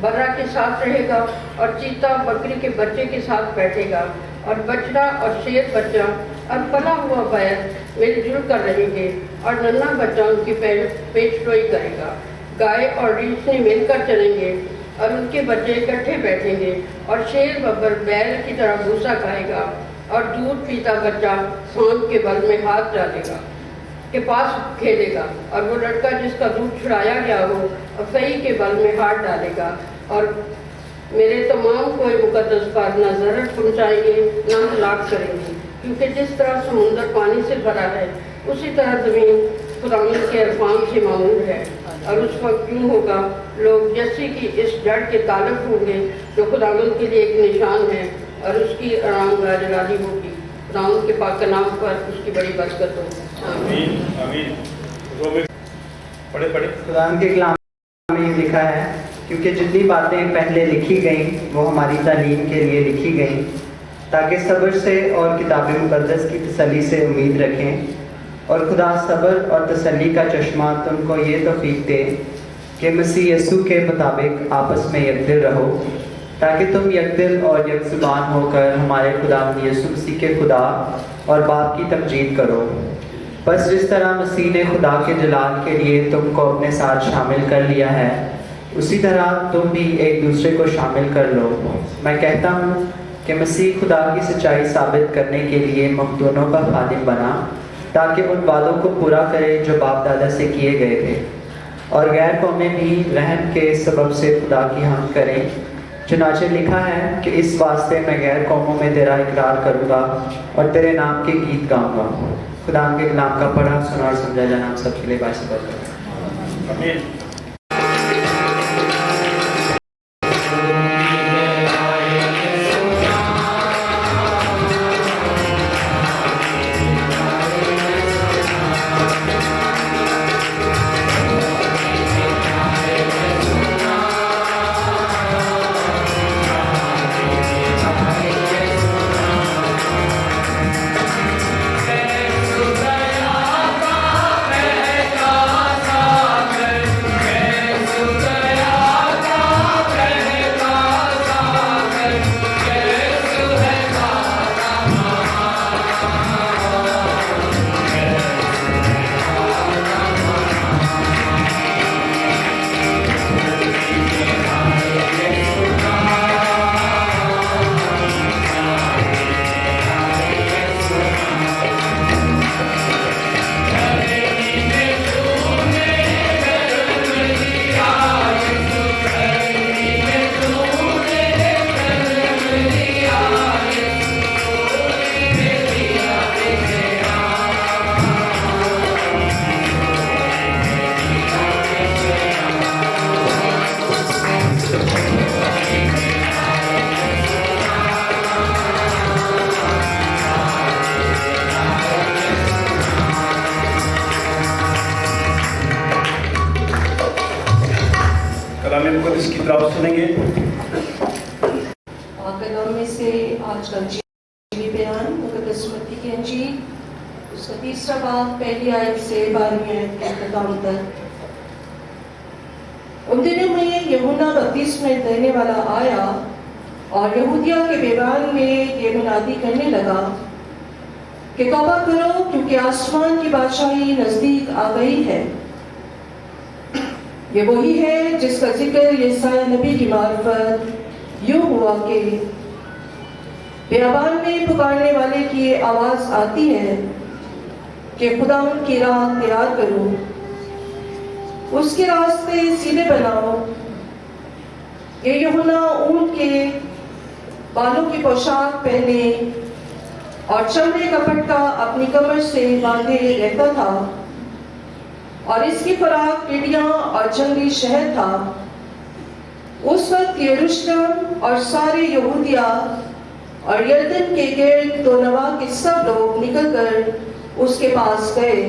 बर्रा के साथ रहेगा और चीता बकरी के बच्चे के साथ बैठेगा, और बछड़ा और शेर बच्चा और पला हुआ बैल मिलजुल कर रहेंगे, और नन्हा बच्चा उनकी पेशरोई करेगा। गाय और रीछनी मिलकर चलेंगे और उनके बच्चे इकट्ठे बैठेंगे, और शेर बब्बर बैल की तरह भूसा खाएगा, और दूध पीता बच्चा सांप के बल में हाथ डालेगा के पास खेलेगा, और वो लड़का जिसका दूध छुड़ाया गया हो अफई के बल में हाथ डालेगा। और मेरे तमाम कोई मुकद्दस कार न ज़रत पहुँचाएंगे न हलाक करेंगे, क्योंकि जिस तरह समुंदर पानी से भरा है उसी तरह ज़मीन खुदावंद के अरफान से मामूल है। और उस वक्त यूँ होगा, लोग जैसे कि इस जड़ के ताल्लुक होंगे जो खुदावंद के लिए एक निशान है, और उसकी आराम गाजराली होगी। खुदावंद के पाक नाम पर उसकी बड़ी बरकत हो। आमीन आमीन। पढ़े खुदावंद के कलाम में ये लिखा है, क्योंकि जितनी बातें पहले लिखी गईं वो हमारी तालीम के लिए लिखी गईं, ताकि सब्र से और किताब मुक़द्दस की तसल्ली से उम्मीद रखें। और खुदा सब्र और तसल्ली का चश्मा तुमको ये तौफीक दे कि मसीह यीशु के मुताबिक आपस में यकदिल रहो, ताकि तुम यकदिल और यकजुबान होकर हमारे खुदा यीशु मसीह के खुदा और बाप की तमजीद करो। बस जिस तरह मसीह ने खुदा के जलाल के लिए तुमको अपने साथ शामिल कर लिया है, उसी तरह तुम भी एक दूसरे को शामिल कर लो। मैं कहता हूँ कि मसीह खुदा की सच्चाई साबित करने के लिए मखदूनों का खादिम बना, ताकि उन वादों को पूरा करे जो बाप दादा से किए गए थे, और गैर कौमें भी रहम के सबब से खुदा की हम्द करें। चुनाचे लिखा है कि इस वास्ते मैं गैर कौमों में तेरा इकरार करूँगा और तेरे नाम के गीत गाऊँगा। खुदा के कलाम का पढ़ा, सुना और समझा जाना हम सबके लिए बाइस बरकत। आमीन। कलाम मुक़द्दस की तिलावत सुनेंगे। कलाम में से आज का जीवी बयान मुक़द्दस मत्ती की अंजील उसका 3रा बाब पहली आयत से 12वीं आयत के अख्ताम तक। उन दिनों में यूहन्ना बपतिस्मा देने वाला आया और यहूदिया के बेबान में ये मुनादी करने लगा कि तौबा करो क्योंकि आसमान की बादशाही नजदीक आ गई है। ये वही है जिसका जिक्र यशायाह नबी की मार्फत यूं हुआ कि बेयाबान में पुकारने वाले की आवाज आती है कि खुदा की राह तैयार करो, उसके रास्ते सीधे बनाओ। ये यूहन्ना ऊंट के बालों की पोशाक पहने और चमड़े का पटका अपनी कमर से बांधे रहता था और इसकी खुराक टिड्डियां और जंगली शहद था। उस वक्त यरूशलेम और सारे यहूदिया और यरदन के गिर्द दो नवा के सब लोग निकलकर उसके पास गए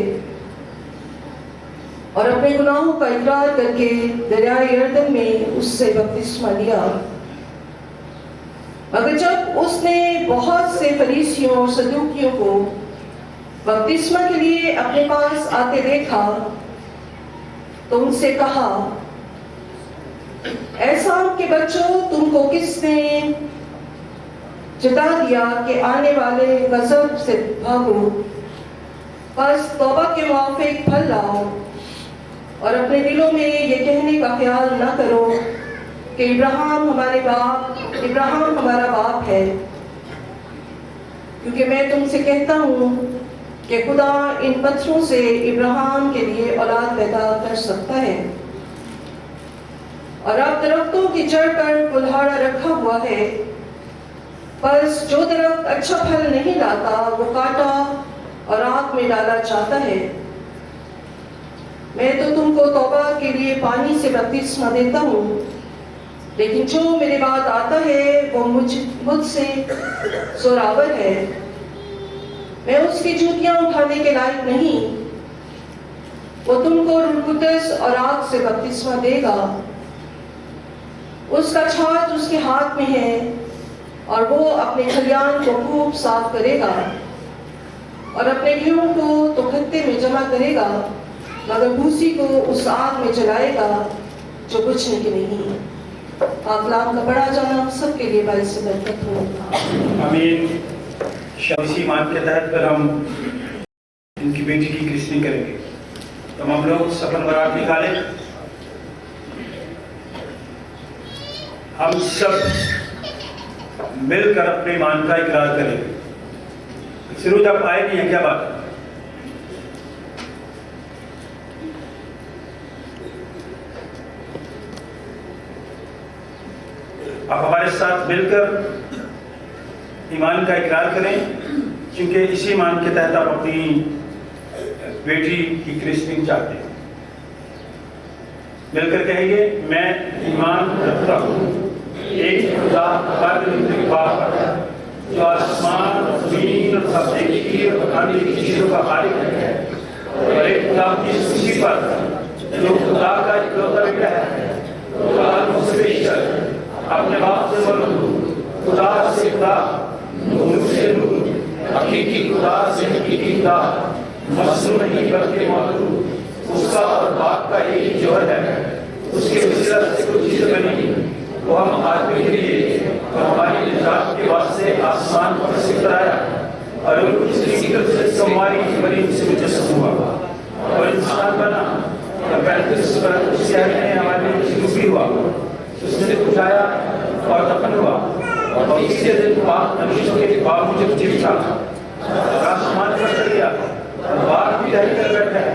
और अपने गुनाहों का इकरार करके दरियाए यरदन में उससे बपतिस्मा लिया। मगर जब उसने बहुत से फरीसियों और सदूकियों को बपतिस्मा के लिए अपने पास आते देखा तो उनसे कहा, ऐसा के बच्चों, तुमको किसने जता दिया कि आने वाले गजब से भागो? बस तौबा के मुआफिक फल लाओ और अपने दिलों में ये कहने का ख्याल न करो कि इब्राहिम हमारा बाप है, क्योंकि मैं तुमसे कहता हूँ कि खुदा इन पत्थरों से इब्राहिम के लिए औलाद पैदा कर सकता है। और अब दरख्तों की जड़ पर कुल्हाड़ा रखा हुआ है, बस जो दरख्त अच्छा फल नहीं लाता वो काटा और आग में डाला जाता है। मैं तो तुमको तौबा के लिए पानी से बपतिस्मा देता हूँ, लेकिन जो मेरे बाद आता है वो मुझसे जोरावर है। मैं उसकी जूतियां उठाने के लायक नहीं। वो तुमको रूह कुद्दस और आग से बपतिस्मा देगा। उसका छाछ उसके हाथ में है और वो अपने खलियान को खूब साफ करेगा और अपने गेहूं को तो खत्ते में जमा करेगा, मगर भूसी को उस आग में जलाएगा जो बुझने की नहीं। कलाम का बड़ा जाना सबके लिए बाइस बरकत हो। आमीन। इसी ईमान के तहत पर हम इनकी बेटी की क्रिस्टनिंग करेंगे। तो हम लोग सफल बरात निकालें। हम सब मिलकर अपने ईमान का इकरार करेंगे। सिरूज आप आए नहीं है, क्या बात है? आप हमारे साथ मिलकर ईमान का इकरार करें, क्योंकि इसी ईमान के तहत आप अपनी बेटी की क्रिस्टनिंग चाहते हैं। मिलकर कहेंगे, मैं ईमान रखता हूँ एक खुदा बाप जो आसमान और जमीन और सब देखी और खाने की चीजों का खालिक है, और एक खुदा की सूची पर जो खुदा का इकलौता बेटा है, खुदा मुझसे बेशक अपने बाप से बोलो, खुदा से खुदा, नूर से नूर, हकीकी खुदा से हकीकी खुदा, मसनू नहीं बल्कि मौजूद, उसका और बाप का एक जोहर है। उसके वसीला से कुछ चीज बनी, वो हम आदमी के लिए और हमारी निजात के वास्ते आसमान पर से कराया, और उसकी तरफ से हमारी मरीज से मुजस्सम हुआ और इंसान बना। और हमारे लिए हुआ, उसने उठाया और दफन हुआ और तीसरे दिन पाक नबीयों के बावजूद जीविता आसमान पर चढ़ गया और बात भी रह कर बैठा है,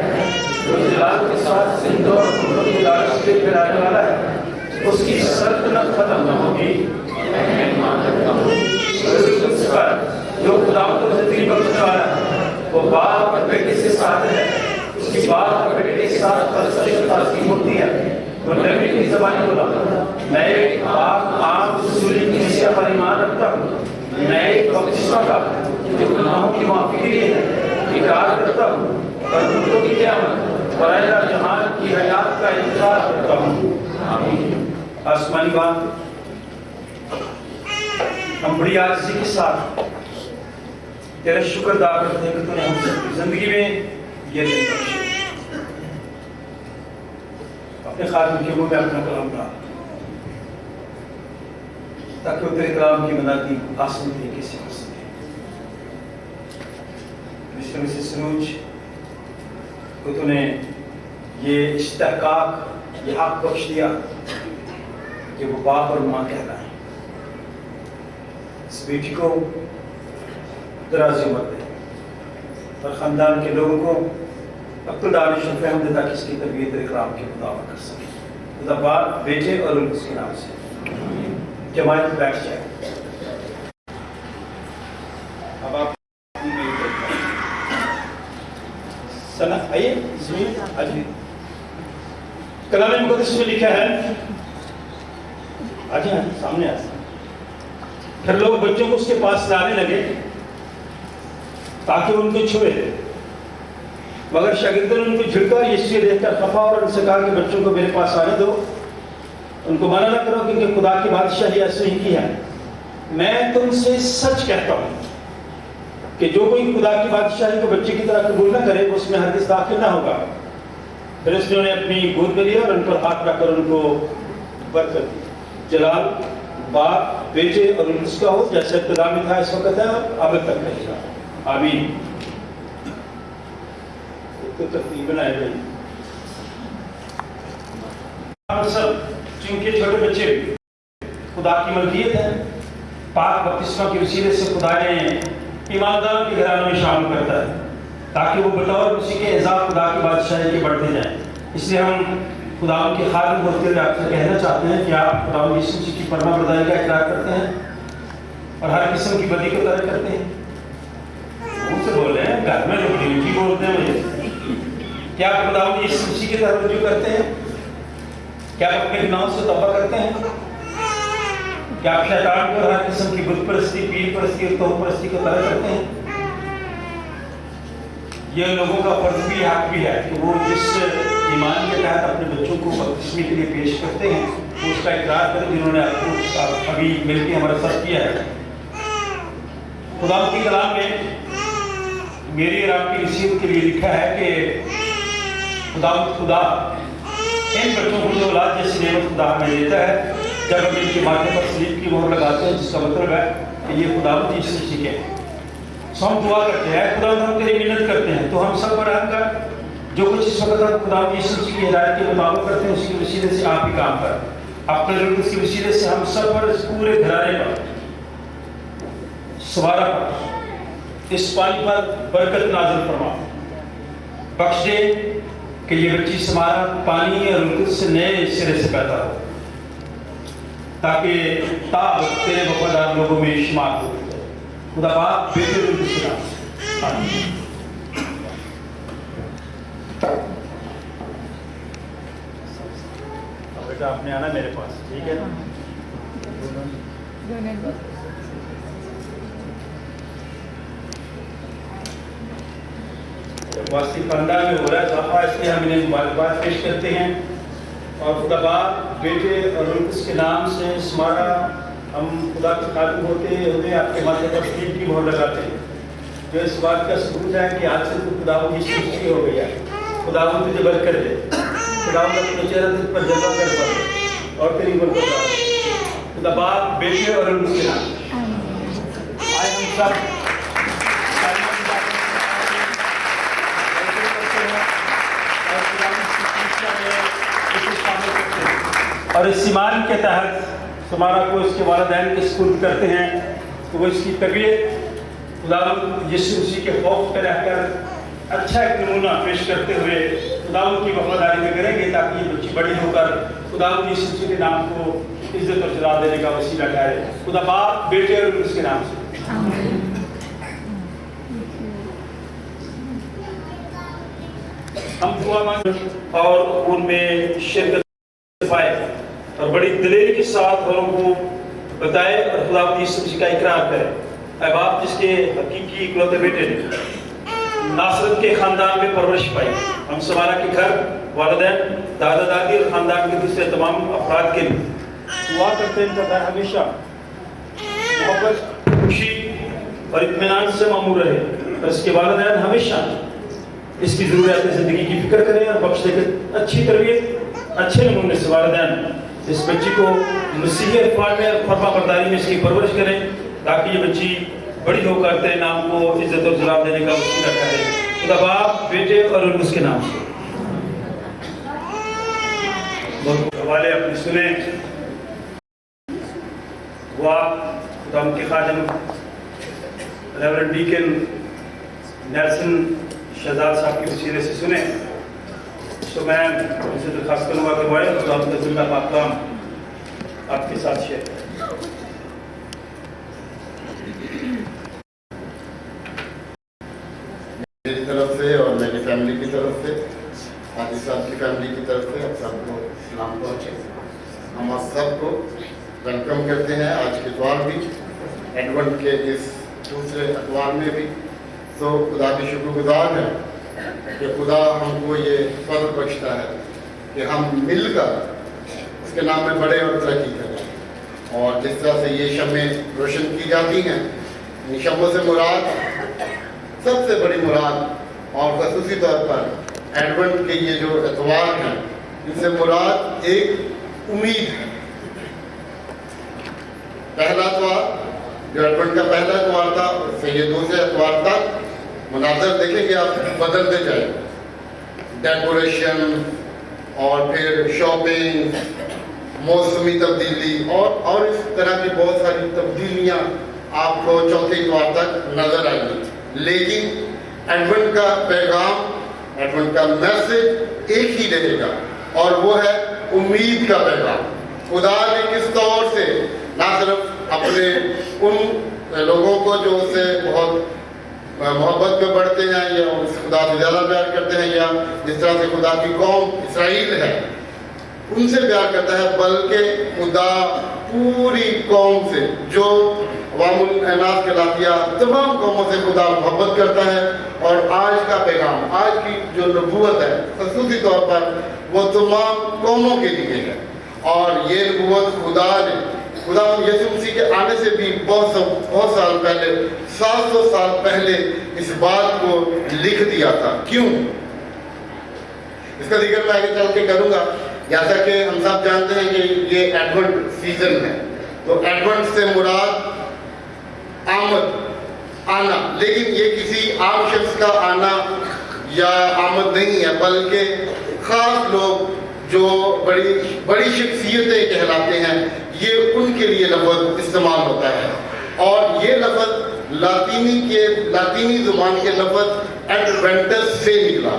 जो जलाल के साथ सिंदूर और फूलों की लाश पे फैलाने वाला है। उसकी सल्तनत खत्म न होगी। मैं मान रखता हूँ उस पर जो खुदा को जिंदगी बख्शने वाला है, वो बाप और बेटे से साथ है। उसकी बाप और बेटे के साथ परस्पर की होती है। वो नबी की ज़बान बोला, मैं एक आम रसूली की कलीसिया पर ईमान रखता हूँ। मैं एक बपतिस्मा का जो गुनाहों की माफी के लिए है इकरार करता हूँ और मुर्दों की क़यामत और आइंदा जहान की हयात का इंतजार करता हूँ। आमीन। आसमानी बाप, हम बड़ी आजिज़ी के साथ तेरा शुक्र अदा करते हैं कि तूने हम सबकी जिंदगी में ये दिन बख्शे। अपने खादिम के मुंह में अपना कलाम डाल ताकि वो तेरे कलाम की मनादी आसान तरीके से कर सके। मिस्टर सनूज को तूने ये इस्तेहकाक, ये हक बख्श दिया कि वो बाप और माँ कहलाएं। इस बेटी को दराज़ी उम्र दे और ख़ानदान के लोगों को अक्ल दानिश और फ़हम दे ताकि इसकी तरबियत तेरे कलाम के मुताबिक कर सके। खुदा बाप, बेटे और उसके नाम से जमात बैठ जाए। अब आप सना आइए, इसमें आज कलाम मुक़द्दस में लिखा है, आज सामने आ। फिर लोग बच्चों को उसके पास लाने लगे ताकि उनको छुए, मगर शागिर्दों ने उनको झिड़का और यीशु देखकर खफा और उनसे कहा कि बच्चों को मेरे पास आने दो, उनको मना न करो, क्योंकि खुदा की बादशाही ऐसे ही की है। मैं तुमसे सच कहता हूँ कि जो कोई खुदा की बादशाही को बच्चे की तरह कबूल न करे वो उसमें हरगिज़ दाखिल ना होगा। फिर उसने उन्हें अपनी गोद में लिया और उन पर हाथ रखकर उनको बरकत दी। जलाल बाप, बेटे और उसका हो, जैसे इब्तिदा में था इस वक्त है और अब तक रहेगा। आमीन। तो तरतीब बनाए गई। हम सब चूंकि छोटे बच्चे खुदा की मलकियत है, पाक बपतिस्मा के वसीले से खुदा ने ईमानदारों के घराने में शामिल करता है ताकि वो बतौर उसी के एजाज़ खुदा की बादशाही के बढ़ते जाएं। इसलिए हम खुदा के खादिम होते हुए आपसे कहना चाहते हैं कि आप खुदा यीशु मसीह की फरमाबरदारी का इकरार करते हैं और हर किस्म की बदी को तरक करते हैं। मुझसे बोल रहे हैं, घर में लोग ड्यूटी बोलते हैं मुझे। क्या आप खुदा यीशु मसीह की तरफ रुजू करते हैं? क्या आप अपने गुनाहों से तौबा करते हैं? क्या आप शैतान को हर किस्म की बुत परस्ती, पीर परस्ती और तोह परस्ती को तरक करते हैं? ये लोगों का फर्ज भी हक भी है कि वो जिस ईमान के तहत अपने बच्चों को बपतिस्मे के लिए पेश करते हैं वो उसका इकरार करें, जिन्होंने आपको अभी मिलकर हमारे साथ किया है। खुदा की कलाम में मेरी और आपकी नसीहत के लिए लिखा है कि खुदा इन बच्चों को जो औलाद जैसी नेमत खुदा हमें देता है जब हम इनके माथे पर सलीब की मोहर लगाते हैं, जिसका मतलब है कि ये खुदा यीशु मसीह के। सो हम दुआ करते हैं, खुदा हम तेरी मिन्नत करते हैं, तो हम सब पर रहम कर जो कुछ इस वक्त हम खुदा यीशु मसीह की हिदायत के मुताबिक करते हैं उसके वसीले से आप ही काम कर। अपने रूह के वसीले से हम सब पर, इस पूरे घराने पर, सवारा पर, इस पानी पर बरकत नाज़िल फरमा। बख्श दे कि ये बच्ची समारा पानी और रुल्कुत से नए सिरे से पैदा हो ताकि ताब तेरे वफादार लोगों में शुमार हो। खुदा बाप, बेटे और उसके नाम से आमीन। बेटा आपने आना मेरे पास, ठीक है ना? वासी खानदान में हो रहा है इजाफा, इसलिए हम इन्हें मुबारकबाद पेश करते हैं और खुदा बाप, बेटे और उसके नाम से हमारा हम खुदा के खादिम होते हुए आपके माथे पर सलीब की मोहर लगाते हैं, जो इस बात का सबूत है कि आज से तू खुदा यीशु मसीह हो गया। खुदा तुझे बरकत दे, खुदा अपने चेहरे तुझ पर जलवा कर पड़े और तेरी बरकत दे। खुदा बाप, बेटे और उसके नाम आए हम सब और इस ईमान के तहत तुम्हारा को इसके वालिदैन के सुपुर्द करते हैं तो वो इसकी तबीयत खुदा यीशु मसीह के खौफ पे रहकर अच्छा एक नमूना पेश करते हुए खुदा की वफादारी में करेंगे ताकि ये बच्ची बड़ी होकर खुदा यीशु मसीह के नाम को इज्जत और जलाल देने का वसीला ठहरे। खुदा बाप, बेटे और उसके नाम से हम दुआ मांगे और उनमें शिरकत पाए और बड़ी दिलेरी के साथ औरों को बताए और खुदा यीशु मसीह का इकरार करें। ऐ बाप, जिसके हकीकी इकलौते बेटे ने नासरत के खानदान में परवरिश पाई, हम समारा के घर, वालिदैन, दादा दादी और खानदान के दूसरे तमाम अफराद के दुआ करते हैं इनका घर हमेशा मोहब्बत, खुशी और इत्मीनान से मामूर रहे और इसके वालिदैन हमेशा इसकी ज़रूरियात ज़िंदगी की फिक्र करें और बख्श देकर अच्छी तरबियत, अच्छे नमूने से वालिदैन इस बच्ची को मसीही अल्फाज में फरमा बरदारी में इसकी परवरिश करें ताकि ये बच्ची बड़ी होकर तेरे नाम को इज्जत और जलाल देने का वसीला करे। खुदा बाप, बेटे और उसके नाम से हवाले अपने सुने। वो खुदा उनके खादिम रेवरेंड डीकन नेल्सन शहजाद साहब के वसीले से सुने। तो मैं उनसे दरखास्त करूँगा कि वो आए तो आपका जिम्मा पाक काम आपके साथ शेयर करें। मेरी तरफ से और मेरी फैमिली की तरफ से, हाजी साहब की फैमिली की तरफ से आप सबको सलाम पहुँचे। हम आप सबको वेलकम करते हैं आज के द्वार भी, एडवेंट के इस दूसरे अतवार में भी। तो खुदा की शुक्रगुजार है कि खुदा हमको ये फर्ज बख्शता है कि हम मिलकर उसके नाम में बढ़े और तरक्की करें। और जिस तरह से ये शमें रोशन की जाती हैं, इन शमों से मुराद, सबसे बड़ी मुराद और खसूसी तौर पर एडवेंट के ये जो एतवार हैं, इनसे मुराद एक उम्मीद है। पहला एतवार जो एडवेंट का पहला एतवार था, उससे ये दूसरे एतवार तक मुनाज़र देखेंगे आप बदलते जाए, डेकोरेशन और फिर शॉपिंग, मौसमी तब्दीली और इस तरह की बहुत सारी तब्दीलियाँ आपको चौथे एतवार तक नजर आएंगी। लेकिन एडवेंट का पैगाम, एडवेंट का मैसेज एक ही रहेगा और वो है उम्मीद का पैगाम। खुदा ने किस तौर से ना सिर्फ अपने उन लोगों को जो उससे बहुत मोहब्बत में बढ़ते हैं या उस खुदा से ज़्यादा प्यार करते हैं, या जिस तरह से खुदा की कौम इसराइल है उनसे प्यार करता है, बल्कि खुदा पूरी कौम से जो अवामुल अनास कहलाती है, तमाम कौमों से खुदा मोहब्बत करता है। और आज का पैगाम, आज की जो नबूवत है, खसूसी तौर पर वो तमाम कौमों के लिए है। और ये नबूवत खुदा यीशु मसीह के आने से भी बहुत साल पहले, 700 साल पहले इस बात को लिख दिया था। क्यों? इसका जिक्र मैं आगे चल के करूँगा। जैसा कि हम सब जानते हैं कि ये एडवेंट सीजन है, तो एडवेंट से मुराद आमद, आना, लेकिन ये किसी आम शख्स का आना या आमद नहीं है, बल्कि खास लोग जो बड़ी शख्सियतें कहलाते हैं, ये उनके लिए लफ्ज़ इस्तेमाल होता है। और ये लफ्ज़ लातीनी ज़ुबान के लफ्ज़ एडवेंटस से निकला,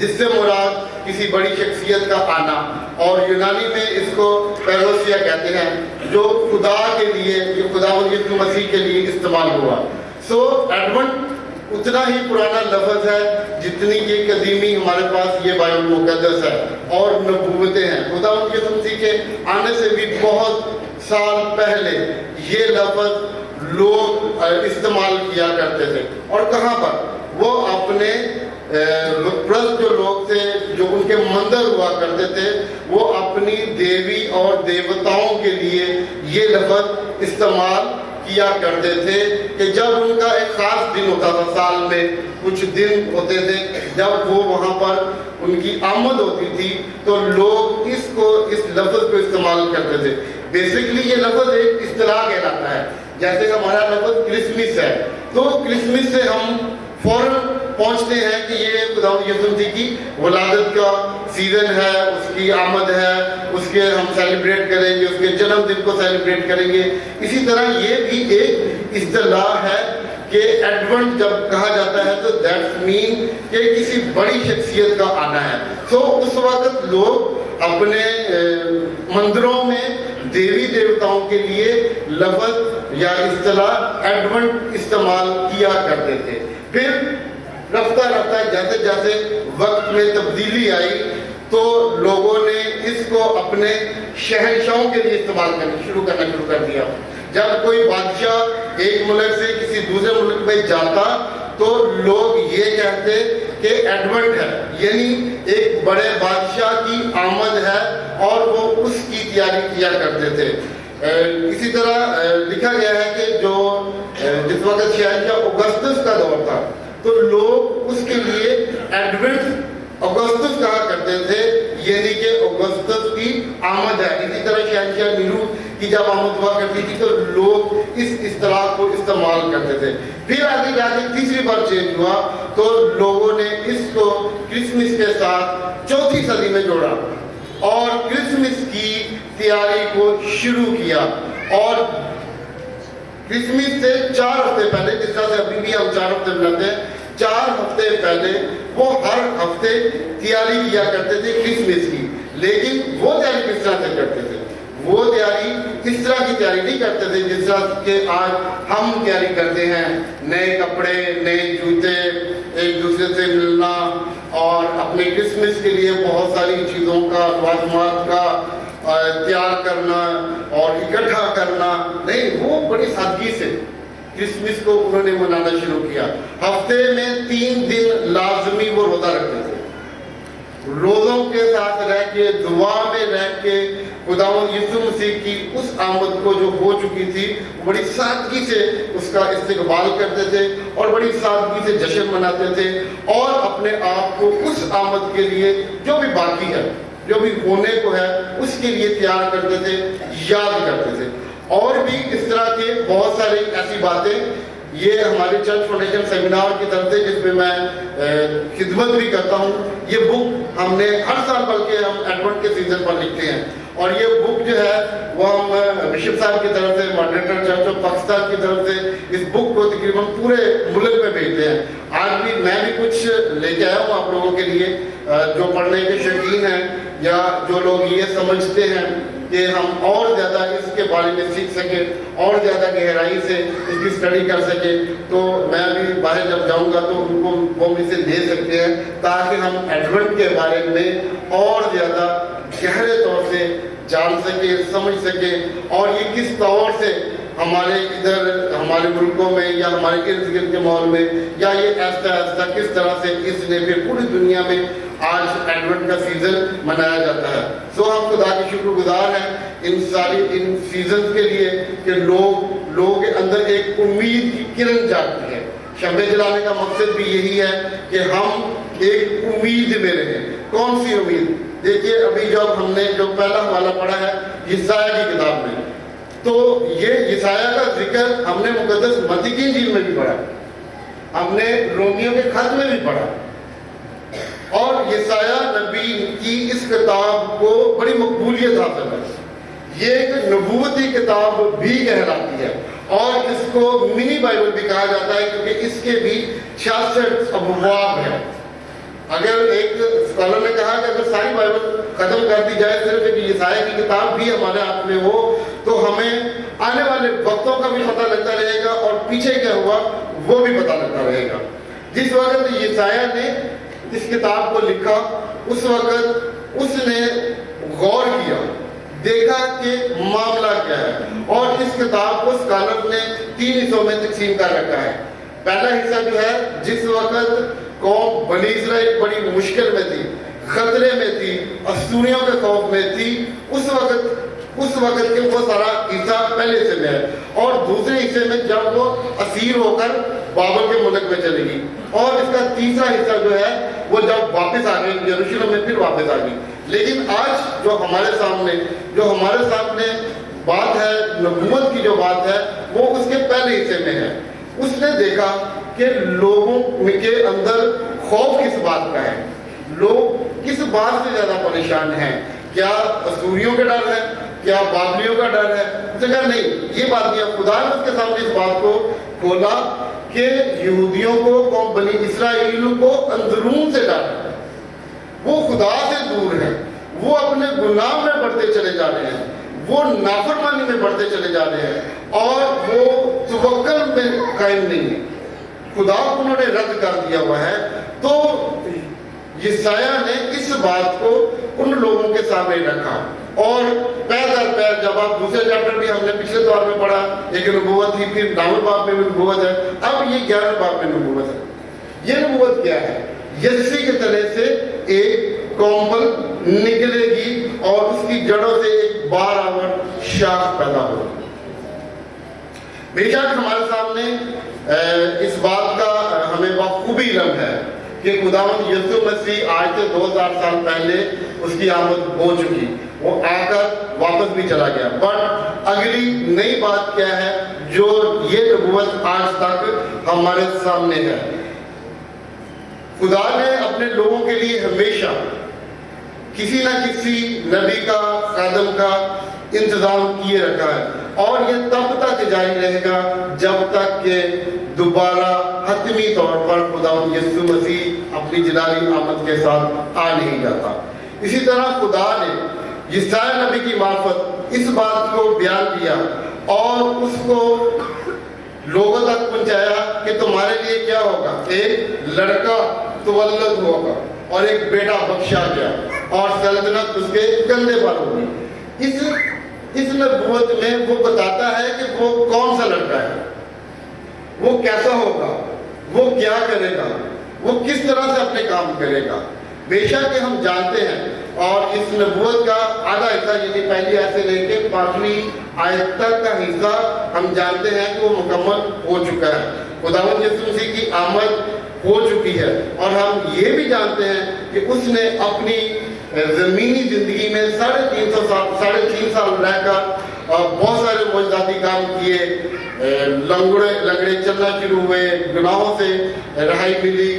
जिससे मुराद किसी बड़ी शख्सियत का आना, और यूनानी में इसको पेरोसिया कहते हैं, जो खुदा के लिए, जो खुदा यीशु मसीह के लिए इस्तेमाल हुआ। सो एडवेंट उतना ही पुराना लफ्ज़ है जितनी कि कदीमी हमारे पास ये बाइबल मुक़द्दस है और नबूवतें हैं। खुदा यीशु मसीह के आने से भी बहुत साल पहले ये लफ्ज़ लोग इस्तेमाल किया करते थे। और कहाँ पर? वो अपने जो लोग थे, जो उनके मंदिर हुआ करते थे, वो अपनी देवी और देवताओं के लिए ये लफ्ज़ इस्तेमाल किया करते थे कि जब उनका एक खास दिन होता था, साल में कुछ दिन होते थे जब वो वहाँ पर उनकी आमद होती थी, तो लोग इस लफ्ज़ को इस्तेमाल करते थे। बेसिकली ये लफ्ज़ एक इस्तिलाह कहलाता है। जैसे हमारा लफ्ज़ क्रिसमस है, तो क्रिसमस से हम फौरन पहुँचते हैं कि ये खुदा यीशु मसीह की वलादत का सीज़न है, उसकी आमद है, उसके हम सेलिब्रेट करेंगे, उसके जन्मदिन को सेलिब्रेट करेंगे। इसी तरह ये भी एक इस्तिलाह है कि एडवेंट जब कहा जाता है तो दैट्स मीन कि किसी बड़ी शख्सियत का आना है। तो उस वक्त लोग अपने मंदिरों में देवी देवताओं के लिए लफ्ज़ या इस्तिलाह एडवेंट इस्तेमाल किया करते थे। फिर रफ्ता रफ्ता जैसे जैसे वक्त में तब्दीली आई, तो लोगों ने इसको अपने शहंशाहों के लिए इस्तेमाल करना शुरू कर दिया। जब कोई बादशाह एक मुल्क से किसी दूसरे मुल्क में जाता, تو لوگ یہ کہتے کہ ایڈونٹ ہے، یعنی ایک بڑے بادشاہ کی آمد ہے اور وہ اس کی تیاری کیا کرتے تھے۔ اسی طرح لکھا گیا ہے کہ جو جس وقت شہنشاہ اگسطس کا دور تھا تو لوگ اس کے لیے ایڈونٹ اگسطس کہا کرتے تھے، یعنی کہ اگسطس کی آمد ہے۔ اسی طرح شہنشاہ نیرو کی جب آمد ہوا کرتی تھی تو لوگ اس اصطلاح کو استعمال کرتے تھے۔ پھر آگے جا کے تیسری بار چینج ہوا تو لوگوں نے اس کو کرسمس کے ساتھ چوتھی صدی میں جوڑا اور کرسمس کی تیاری کو شروع کیا، اور کرسمس سے 4 ہفتے پہلے، جس طرح سے ابھی بھی ہم 4 ہفتے مناتے ہیں، 4 ہفتے پہلے وہ ہر ہفتے تیاری کیا کرتے تھے کرسمس کی۔ لیکن وہ تیاری کس طرح سے کرتے تھے؟ وہ تیاری اس طرح کی تیاری نہیں کرتے تھے جس طرح کہ آج ہم تیاری کرتے ہیں، نئے کپڑے، نئے جوتے، ایک دوسرے سے ملنا اور اپنے کرسمس کے لیے بہت ساری چیزوں کا، لوازمات کا تیار کرنا اور اکٹھا کرنا۔ نہیں، وہ بڑی سادگی سے کرسمس کو انہوں نے منانا شروع کیا۔ ہفتے میں 3 دن لازمی وہ روزہ رکھتے تھے، روزوں کے ساتھ رہ کے، دعا میں رہ کے خداوند یسوع مسیح کی اس آمد کو جو ہو چکی تھی بڑی سادگی سے اس کا استقبال کرتے تھے اور بڑی سادگی سے جشن مناتے تھے، اور اپنے آپ کو اس آمد کے لیے جو بھی باقی ہے، جو بھی ہونے کو ہے، اس کے لیے تیار کرتے تھے، یاد کرتے تھے۔ اور بھی اس طرح کے بہت ساری ایسی باتیں، یہ ہماری چرچ فاؤنڈیشن سیمینار کی طرف سے جس میں میں خدمت بھی کرتا ہوں، یہ بک ہم نے ہر سال بلکہ ہم ایڈونٹ کے سیزن پر لکھتے ہیں، اور یہ بک جو ہے وہ ہم بشپ صاحب کی طرف سے، ماڈریٹر چرچ آف پاکستان کی طرف سے اس بک کو تقریباً پورے ملک میں بھیجتے ہیں۔ آج بھی میں بھی کچھ لے کے آیا ہوں آپ لوگوں کے لیے، جو پڑھنے کے شوقین ہیں یا جو لوگ یہ سمجھتے ہیں کہ ہم اور زیادہ اس کے بارے میں سیکھ سکیں، اور زیادہ گہرائی سے اس کی اسٹڈی کر سکیں، تو میں بھی باہر جب جاؤں گا تو ان کو وہ مجھ سے دے سکتے ہیں تاکہ ہم ایڈونٹ کے بارے میں اور زیادہ گہرے طور سے جان سکیں، سمجھ سکیں، اور یہ کس طور سے ہمارے ادھر ہمارے ملکوں میں یا ہمارے ارد گرد کے ماحول میں، یا یہ ایسا ایسا کس طرح سے اس نے پھر پوری دنیا میں آج ایڈونٹ کا سیزن منایا جاتا ہے۔ سو ہم خدا کے شکر گزار ہیں ان سیزن کے لیے کہ لوگوں کے اندر ایک امید کی کرن جاتی ہے۔ شمع جلانے کا مقصد بھی یہی ہے کہ ہم ایک امید میں رہیں۔ کون سی امید؟ دیکھیے ابھی جب ہم نے جو پہلا حوالہ پڑھا ہے یسایہ کی کتاب میں، تو یہ یسایہ کا ذکر ہم نے مقدس متی کی انجیل میں بھی پڑھا، ہم نے رومیوں کے خط میں بھی پڑھا، اور یسایہ نبی کی اس کتاب کو بڑی مقبولیت حاصل ہے۔ یہ ایک نبوتی کتاب بھی کہلاتی ہے، اور اس کو منی بائبل بھی کہا جاتا ہے کیونکہ اس کے بھی 66 ابواب ہیں۔ اگر ایک اسکالر نے کہا کہ اگر ساری بائبل ختم کر دی جائے، صرف ایک یسایہ کی کتاب بھی ہمارے ہاتھ میں ہو تو ہمیں آنے والے وقتوں کا بھی پتہ لگتا رہے گا اور پیچھے کیا ہوا وہ بھی پتہ لگتا رہے گا۔ جس وقت یسایہ نے اس کتاب کو لکھا اس وقت اس نے غور کیا، دیکھا کہ معاملہ کیا ہے، اور اس کتاب کو اسکالر نے 3 حصوں میں تقسیم کر رکھا ہے۔ پہلا حصہ جو ہے جس وقت قوم بنی اسرائیل بڑی مشکل میں تھی، خطرے میں تھی، اسوریوں کے خوف میں تھی، اس وقت کے وہ سارا حصہ پہلے حصے میں ہے، اور دوسرے حصے میں جب وہ اسیر ہو کر بابل کے ملک میں چلے گی، اور اس کا تیسرا حصہ جو ہے وہ جب واپس آ گئی یروشلم میں، پھر واپس آ گئی۔ لیکن آج جو ہمارے سامنے بات ہے، نبوت کی جو بات ہے، وہ اس کے پہلے حصے میں ہے۔ اس نے دیکھا کہ لوگوں کے اندر خوف کس بات کا ہے، لوگ کس بات سے زیادہ پریشان ہیں، کیا اسوریوں کا ڈر ہے، کیا بابلیوں کا ڈر ہے؟ اس نے کہا نہیں، یہ بات نہیں ہے۔ خدا نے اس کے سامنے اس بات کو کھولا کہ یہودیوں کو، قوم بنی اسرائیل کو اندرون سے ڈر ہے، وہ خدا سے دور ہے، وہ اپنے گناہ میں بڑھتے چلے جا رہے ہیں، وہ نافرمانی میں بڑھتے چلے جا رہے ہیں، اور وہ توکل میں قائم نہیں ہے، خدا کو انہوں نے رد کر دیا ہوا ہے۔ تو یسایہ نے اس بات کو ان لوگوں کے سامنے رکھا، اور پیر در پیر جب آپ دوسرے چیپٹر بھی ہم نے پچھلے دور میں پڑھا، ایک نبوت تھی، پھر 9ویں باب میں بھی نبوت ہے، اب یہ 11ویں باب میں نبوت ہے۔ یہ نبوت کیا ہے؟ یسی کے تلے سے ایک کونپل نکلے گی اور اس کی جڑوں سے ایک بارآور شاخ پیدا ہوگی۔ بے شک ہمارے سامنے اس بات کا ہمیں بخوبی علم ہے کہ خداوند یسوع مسیح آج سے 2000 سال پہلے اس کی آمد ہو چکی، وہ آ کر واپس بھی چلا گیا۔ بٹ اگلی نئی بات کیا ہے جو یہ نبوت آج تک ہمارے سامنے ہے؟ خدا نے اپنے لوگوں کے لیے ہمیشہ کسی نہ کسی نبی کا، خادم کا انتظام کیے رکھا ہے، اور یہ تب تک جاری رہے گا جب تک کہ دوبارہ حتمی طور پر خداوند یسوع مسیح اپنی جلالی آمد کے ساتھ آ نہیں جاتا۔ اسی طرح خدا نے یسایا نبی کی معرفت اس بات کو بیان کیا اور اس کو لوگوں تک پہنچایا کہ تمہارے لیے کیا ہوگا؟ ایک لڑکا تولد ہوگا اور ایک بیٹا بخشا گیا اور سلطنت اس کے کندھے پر ہوگی۔ اس نبوت میں وہ بتاتا ہے کہ وہ کون سا لڑکا ہے، وہ کیسا ہوگا، وہ کیا کرے گا، وہ کس طرح سے اپنے کام کرے گا۔ بے شک کہ ہم جانتے ہیں، اور اس نبوت کا آدھا حصہ یعنی پہلی آیت سے لے کے 5ویں آیت تک کا حصہ ہم جانتے ہیں کہ وہ مکمل ہو چکا ہے، خداوند یسوع مسیح کی آمد ہو چکی ہے، اور ہم یہ بھی جانتے ہیں کہ اس نے اپنی زمینی زندگی میں 3.5 سال رہ کر بہت سارے معجزاتی کام کیے، لنگڑے چلنا شروع ہوئے، گناہوں سے رہائی ملی،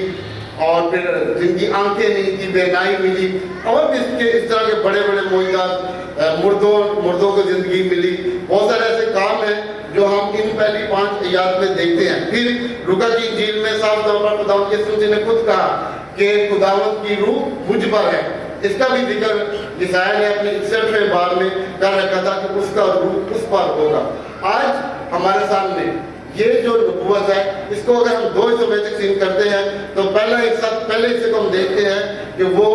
اور پھر جن کی آنکھیں نہیں تھی بینائی ملی، اور بھی اس طرح کے بڑے بڑے معجزات، مردوں کو زندگی ملی۔ بہت سارے ایسے کام ہیں جو ہم ان پہلی 5 آیات میں دیکھتے ہیں۔ پھر لوکا کی انجیل میں صاف طور پر خداوند یسوع مسیح نے خود کہا کہ خداوند کی روح مجھ پر ہے۔ اس کا بھی ذکر یسایا نے اپنے 61ویں بار میں کر رکھا تھا کہ اس کا روح اس پر ہوگا۔ آج ہمارے سامنے یہ جو نبوت ہے، اس کو اگر ہم 2 حصوں میں تقسیم کرتے ہیں تو پہلے حصے کو ہم دیکھتے ہیں کہ وہ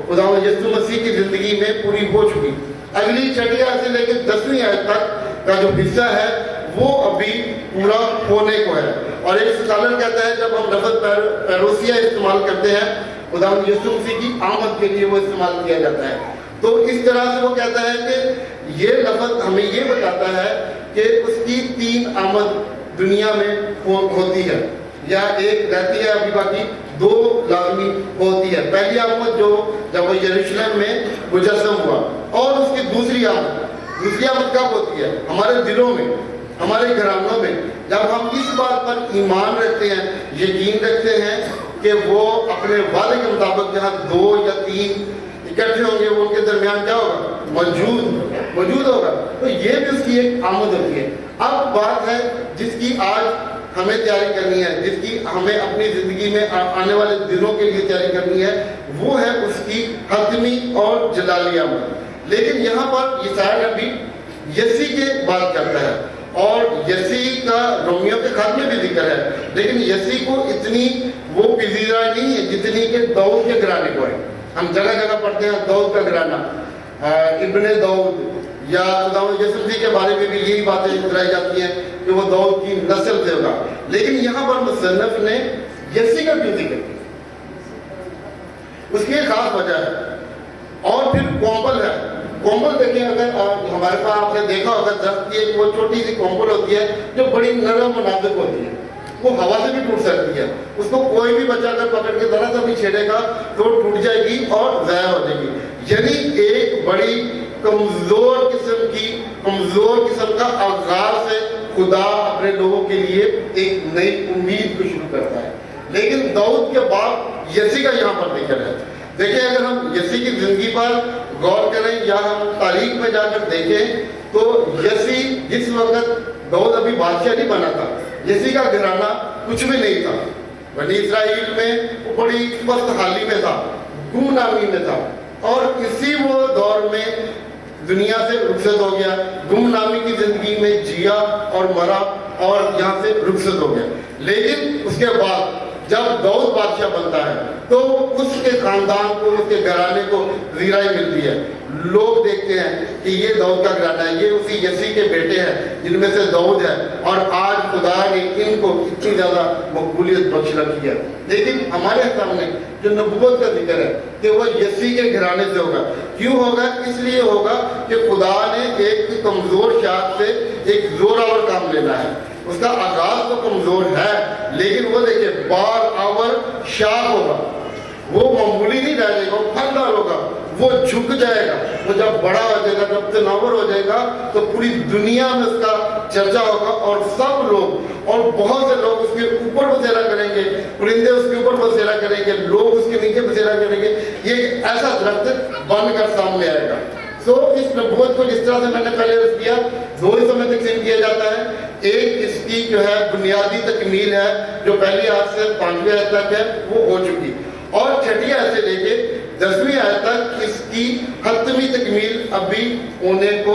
خداوند یسوع مسیح کی زندگی میں پوری ہو چکی۔ اگلی 6 آیت سے لے کے 10ویں آیت تک کا جو حصہ ہے وہ ابھی پورا ہونے کو ہے۔ اور ایک اسکالر کہتا ہے جب ہم لفظ پیروسیا استعمال کرتے ہیں خداوند یسوع مسیح کی آمد کے لیے وہ استعمال کیا جاتا ہے، تو اس طرح سے وہ کہتا ہے کہ یہ لفظ ہمیں یہ بتاتا ہے کہ اس کی 3 آمد دنیا میں ہوتی ہے، یا ایک رہتی ہے ابھی، باقی 2 لازمی ہوتی ہے۔ پہلی آمد جو جب وہ یروشلم میں مجسم ہوا، اور اس کی دوسری آمد کب ہوتی ہے؟ ہمارے دلوں میں، ہمارے گھرانوں میں، جب ہم اس بات پر ایمان رکھتے ہیں، یقین رکھتے ہیں کہ وہ اپنے وعدے کے مطابق جہاں 2 یا 3 اکٹھے ہوں گے وہ ان کے درمیان کیا ہوگا؟ موجود ہوگا، تو یہ بھی اس کی ایک آمد ہوتی ہے۔ اب بات ہے جس کی آج ہمیں تیاری کرنی ہے، جس کی ہمیں اپنی زندگی میں آنے والے دنوں کے لیے تیاری کرنی ہے، وہ ہے اس کی حتمی اور جلالی آمد۔ لیکن یہاں پر یسایا نبی یسی کی بات کرتا ہے، اور یسی کا رومیو کے خط میں بھی ذکر ہے، لیکن یسی کو اتنی وہ پذیرا نہیں ہے جتنی کہ داؤد کے گھرانے کو ہے۔ ہم جگہ جگہ پڑھتے ہیں داؤد کا گھرانہ، ابن داؤد، یا خداوند یسوع مسیح کے بارے میں بھی یہی باتیں بتائی جاتی ہیں کہ وہ داؤد کی نسل سے ہوگا۔ لیکن یہاں پر مصنف نے یسی کا کیوں ذکر کیا؟ اس کی ایک خاص وجہ ہے۔ اور پھر کومبل ہے، کومبل دیکھیں، اگر ہمارے پاس آپ نے دیکھا ہوگا درخت کی ایک وہ چھوٹی سی کومبل ہوتی ہے جو بڑی نرم و نازک ہوتی ہے، وہ ہوا سے بھی ٹوٹ سکتی ہے، اس کو کوئی بھی بچہ اگر پکڑ کے ذرا سا بھی چھیڑے گا تو وہ ٹوٹ جائے گی اور ضائع ہو جائے گی۔ یعنی ایک بڑی کمزور قسم کا آغاز سے خدا اپنے لوگوں کے لیے ایک نئی امید کو شروع کرتا ہے۔ لیکن داؤد کے بعد یسی کا یہاں پر ذکر ہے۔ دیکھیں اگر ہم یسی کی زندگی پر غور کریں یا ہم تاریخ میں جا کر دیکھیں تو یسی جس وقت داؤد ابھی بادشاہ نہیں بنا تھا، یسی کا گھرانہ کچھ بھی نہیں تھا، بنی اسرائیل میں وہ بڑی پست حالی میں تھا، گمنامی میں تھا، اور اسی وہ دور میں دنیا سے رخصت ہو گیا، گمنامی کی زندگی میں جیا اور مرا اور یہاں سے رخصت ہو گیا۔ لیکن اس کے بعد जब दाऊद बादशाह बनता है तो उसके खानदान को, उसके घराने को जीराई मिलती है। लोग देखते हैं कि ये दाऊद का घराना है, ये उसी यसी के बेटे हैं जिनमें से दाऊद है, और आज खुदा ने इनको इतनी ज्यादा मकबूलियत बख्श रखी है। लेकिन हमारे सामने जो नबूवत का जिक्र है कि वो यसी के घराने से होगा। क्यों होगा? इसलिए होगा कि खुदा ने एक कमजोर शाख से एक जोरावर काम लेना है। उसका आगाज तो कमजोर है, लेकिन वो देखिए बार आवर शाख होगा, वो मामूली नहीं रह जाएगा, वो फलदार होगा, वो झुक जाएगा। वो जब बड़ा हो जाएगा, जब तनावर हो जाएगा, तो पूरी दुनिया में उसका चर्चा होगा, और सब लोग और बहुत से लोग उसके ऊपर बसेरा करेंगे, परिंदे उसके ऊपर बसेरा करेंगे, लोग उसके नीचे बसेरा करेंगे। ये ऐसा दरख्त बनकर सामने आएगा। तो इस नबूवत को जिस तरह से मैंने पहले अर्ज किया, दो हिस्सों में तकसीम किया जाता है। एक इसकी जो है बुनियादी तकमील है, जो पहली आयत से 5वीं आयत तक है, वो हो चुकी, और छठी आयत से लेके 10वीं आयत तक इसकी हतमी तकमील अभी होने को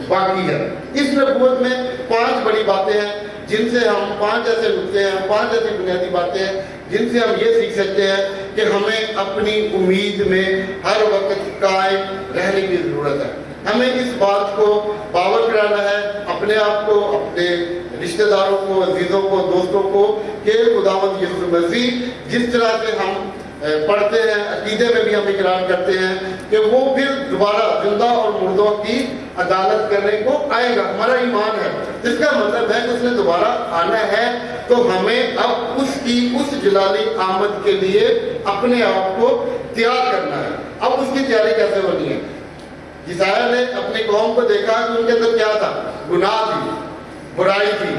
बाकी है। इस नबूवत में 5 बड़ी बातें हैं, जिनसे हम 5 ऐसे नुक्ते हैं, 5 ऐसी बुनियादी बातें हैं जिनसे हम ये सीख सकते हैं कि हमें अपनी उम्मीद में हर वक्त कायम रहने की जरूरत है। हमें इस बात को बावर कराना है अपने आप को, अपने रिश्तेदारों को, अजीजों को, दोस्तों को, कि खुदावंद यीशु मसीह जिस तरह से हम पढ़ते हैं, अकीदे में भी हम इकरार करते हैं कि वो फिर दोबारा जिंदा और मुर्दों की अदालत करने को आएगा। हमारा ईमान है, इसका मतलब है कि उसने दोबारा आना है, तो हमें अब उसकी उस जलाली आमद के लिए अपने आप को तैयार करना है। अब उसकी तैयारी कैसे होनी है? यशायाह ने अपनी कौम को देखा कि उनके अंदर क्या था? गुनाह थी, बुराई थी,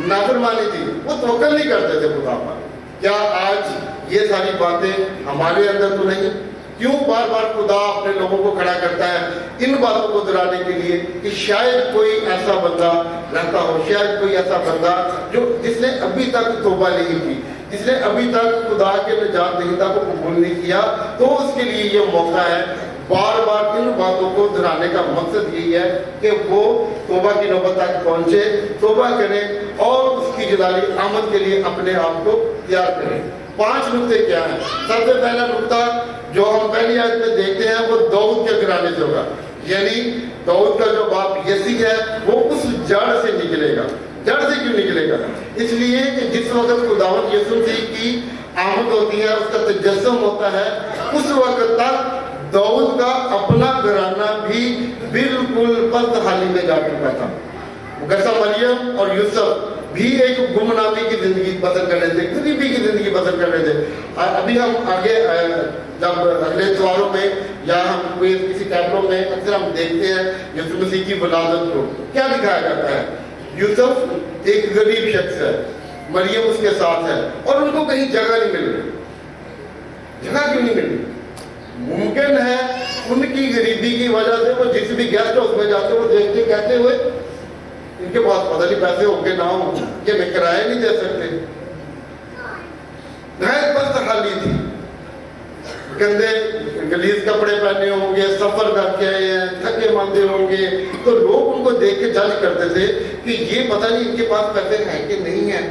नाफरमानी थी, वो तवक्कुल नहीं करते थे खुदा पर। क्या आज ये सारी बातें हमारे अंदर तो नहीं? क्यों बार बार खुदा अपने लोगों को खड़ा करता है इन बातों को दोहराने के लिए कि शायद कोई ऐसा बंदा रहता हो, शायद कोई ऐसा बंदा जो जिसने अभी तक तौबा नहीं की, जिसने अभी तक खुदा के निजात दहिंदा को कबूल नहीं किया, तो उसके लिए ये मौका है। बार बार इन बातों को दोहराने का मकसद यही है कि वो तौबा की नौबत तक पहुंचे, तौबा करें और उसकी जलाली आमद के लिए अपने आप को तैयार करें। 5 नुक्ते क्या हैं? सबसे पहला नुक्ता जो हम पहली आयत में देखते हैं वो दाऊद के घराने से होगा, यानी दाऊद का जो बाप यसी है वो उस जड़ से निकलेगा। जड़ से क्यों निकलेगा? इसलिए कि जिस वक्त खुदावंद यीशु मसीह की आमद होती है, उसका तजस्सुम होता है, उस वक्त तक दाऊद का अपना घराना भी बिल्कुल पस्त हाली में जा चुका था। मुकद्दसा मरियम और यूसुफ भी एक गुमनामी की जिंदगी बसर कर रहे थे, गरीबी की जिंदगी बसर कर रहे थे। अभी हम आगे जब अगले त्योहारों में या हम कोई किसी कैमरों में अक्सर हम देखते हैं यीशु मसीह की वलादत को क्या दिखाया जाता है? यूसुफ एक गरीब शख्स है, मरियम उसके साथ है, और उनको कहीं जगह नहीं मिल रही। जगह क्यों नहीं मिल रही? मुमकिन है उनकी गरीबी की वजह से वो जिस भी गेस्ट हाउस में जाते वो देखते कहते हुए इनके पास पता नहीं पैसे होंगे ना हो, ये मैं किराया नहीं दे सकते। बस हाली थी, गंदे गलीज कपड़े पहने होंगे, सफर करके आए हैं, थके मांदे होंगे, तो लोग उनको देख के जज करते थे कि ये पता नहीं इनके पास पैसे हैं कि नहीं है,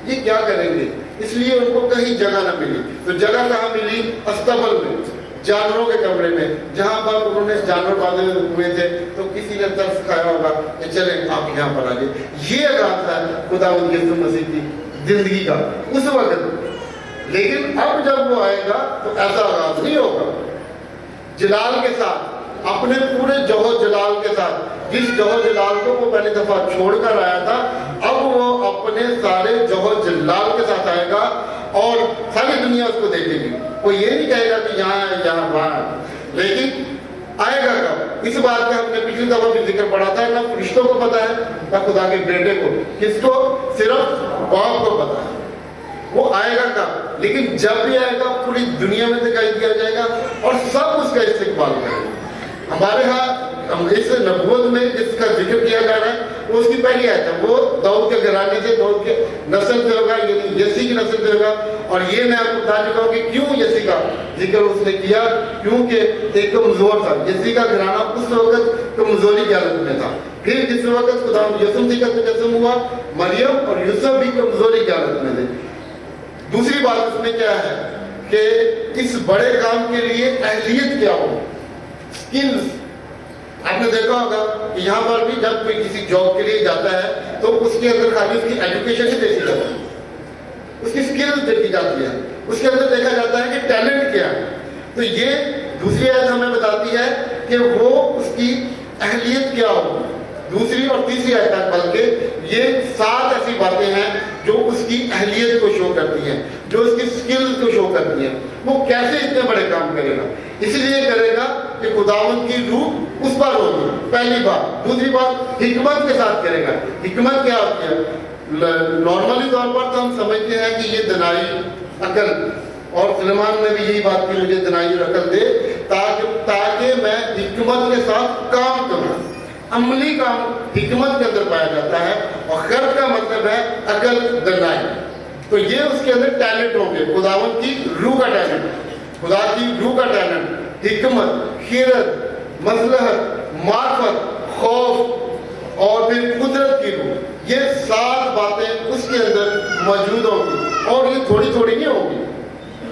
ये क्या करेंगे। इसलिए उनको कहीं जगह ना मिली। तो जगह कहाँ मिली? अस्तबल में, जानवरों के कमरे में, जहां पर उन्होंने जानवर बांधे हुए थे, तो किसी ने तरस खाया होगा कि चले आप यहाँ पर आ जाइए। ये आगाज है खुदावंद यीशु मसीह की जिंदगी का उस वक्त। लेकिन अब जब वो आएगा तो ऐसा आगाज नहीं होगा। जलाल के साथ, अपने पूरे जहो जलाल के साथ, जिस जहो जलाल को वो पहली दफा छोड़कर आया था, अब वो अपने सारे जहो जलाल के साथ आएगा और सारी दुनिया उसको देखेगी। वो ये नहीं कहेगा कि यहाँ है, यहाँ वहां, लेकिन आएगा कब? इस बात का हमने पिछली दफा भी जिक्र पढ़ा था, ना फरिश्तों को पता है ना खुदा के बेटे को, किसको? सिर्फ बाप को पता है। वो आएगा कब? लेकिन जब भी आएगा पूरी दुनिया में दिखाई दिया जाएगा और सब उसका इस्तेमाल करेंगे। हमारे यहाँ इस नबूवत में जिसका जिक्र किया जा रहा है वो उसकी पहली आयत है, वो दाऊद के घराने से, दाऊद के नस्ल से होगा, यानी यसी की नस्ल से होगा। और ये मैं आपको बता चुका हूँ कि क्यों यसी का जिक्र उसने किया, क्योंकि एक कमजोर था। यसी का घराना उस वक्त कमजोरी की हालत में था। फिर जिस वक्त खुदा यीशु मसीह का तजस्सुम हुआ, मरियम और यूसुफ भी कमजोरी की हालत में थे। दूसरी बात उसमें क्या है कि इस बड़े काम के लिए अहलियत क्या हो, स्किल्स। आपने देखा होगा कि यहाँ पर भी जब कोई किसी जॉब के लिए जाता है तो उसके अंदर खाली उसकी एजुकेशन ही देखी जाती है, उसकी स्किल्स देखी जाती है, उसके अंदर देखा जाता है कि टैलेंट क्या है। तो ये दूसरी आयत हमें बताती है कि वो उसकी अहलियत क्या होगी। दूसरी और तीसरी आयत तक बल्कि ये 7 ऐसी बातें हैं जो उसकी अहलियत को शो करती हैं, जो उसकी स्किल्स को शो करती हैं। वो कैसे इतने बड़े काम करेगा, इसलिए करेगा कि खुदावंद की रूह उस पर होगी, पहली बात। दूसरी बात, हिकमत के साथ करेगा। हिकमत क्या होती है? नॉर्मली तौर पर तो हम समझते हैं कि ये दनाई अकल, और सुलेमान ने भी यही बात की, मुझे दनाई और अकल दे ताकि मैं हिकमत के साथ काम करूं। अमली काम हिकमत के अंदर पाया जाता है, और खैर का मतलब है अकल, दनाई। तो ये उसके अंदर टैलेंट होंगे, खुदावंद की रूह का टैलेंट, खुदा की रूह का टैलेंट, हिकमत, खीरत, मसलहत, मार्फत, खौफ और फिर कुदरत की रूह। ये 7 बातें उसके अंदर मौजूद होंगी, और ये थोड़ी थोड़ी नहीं होगी,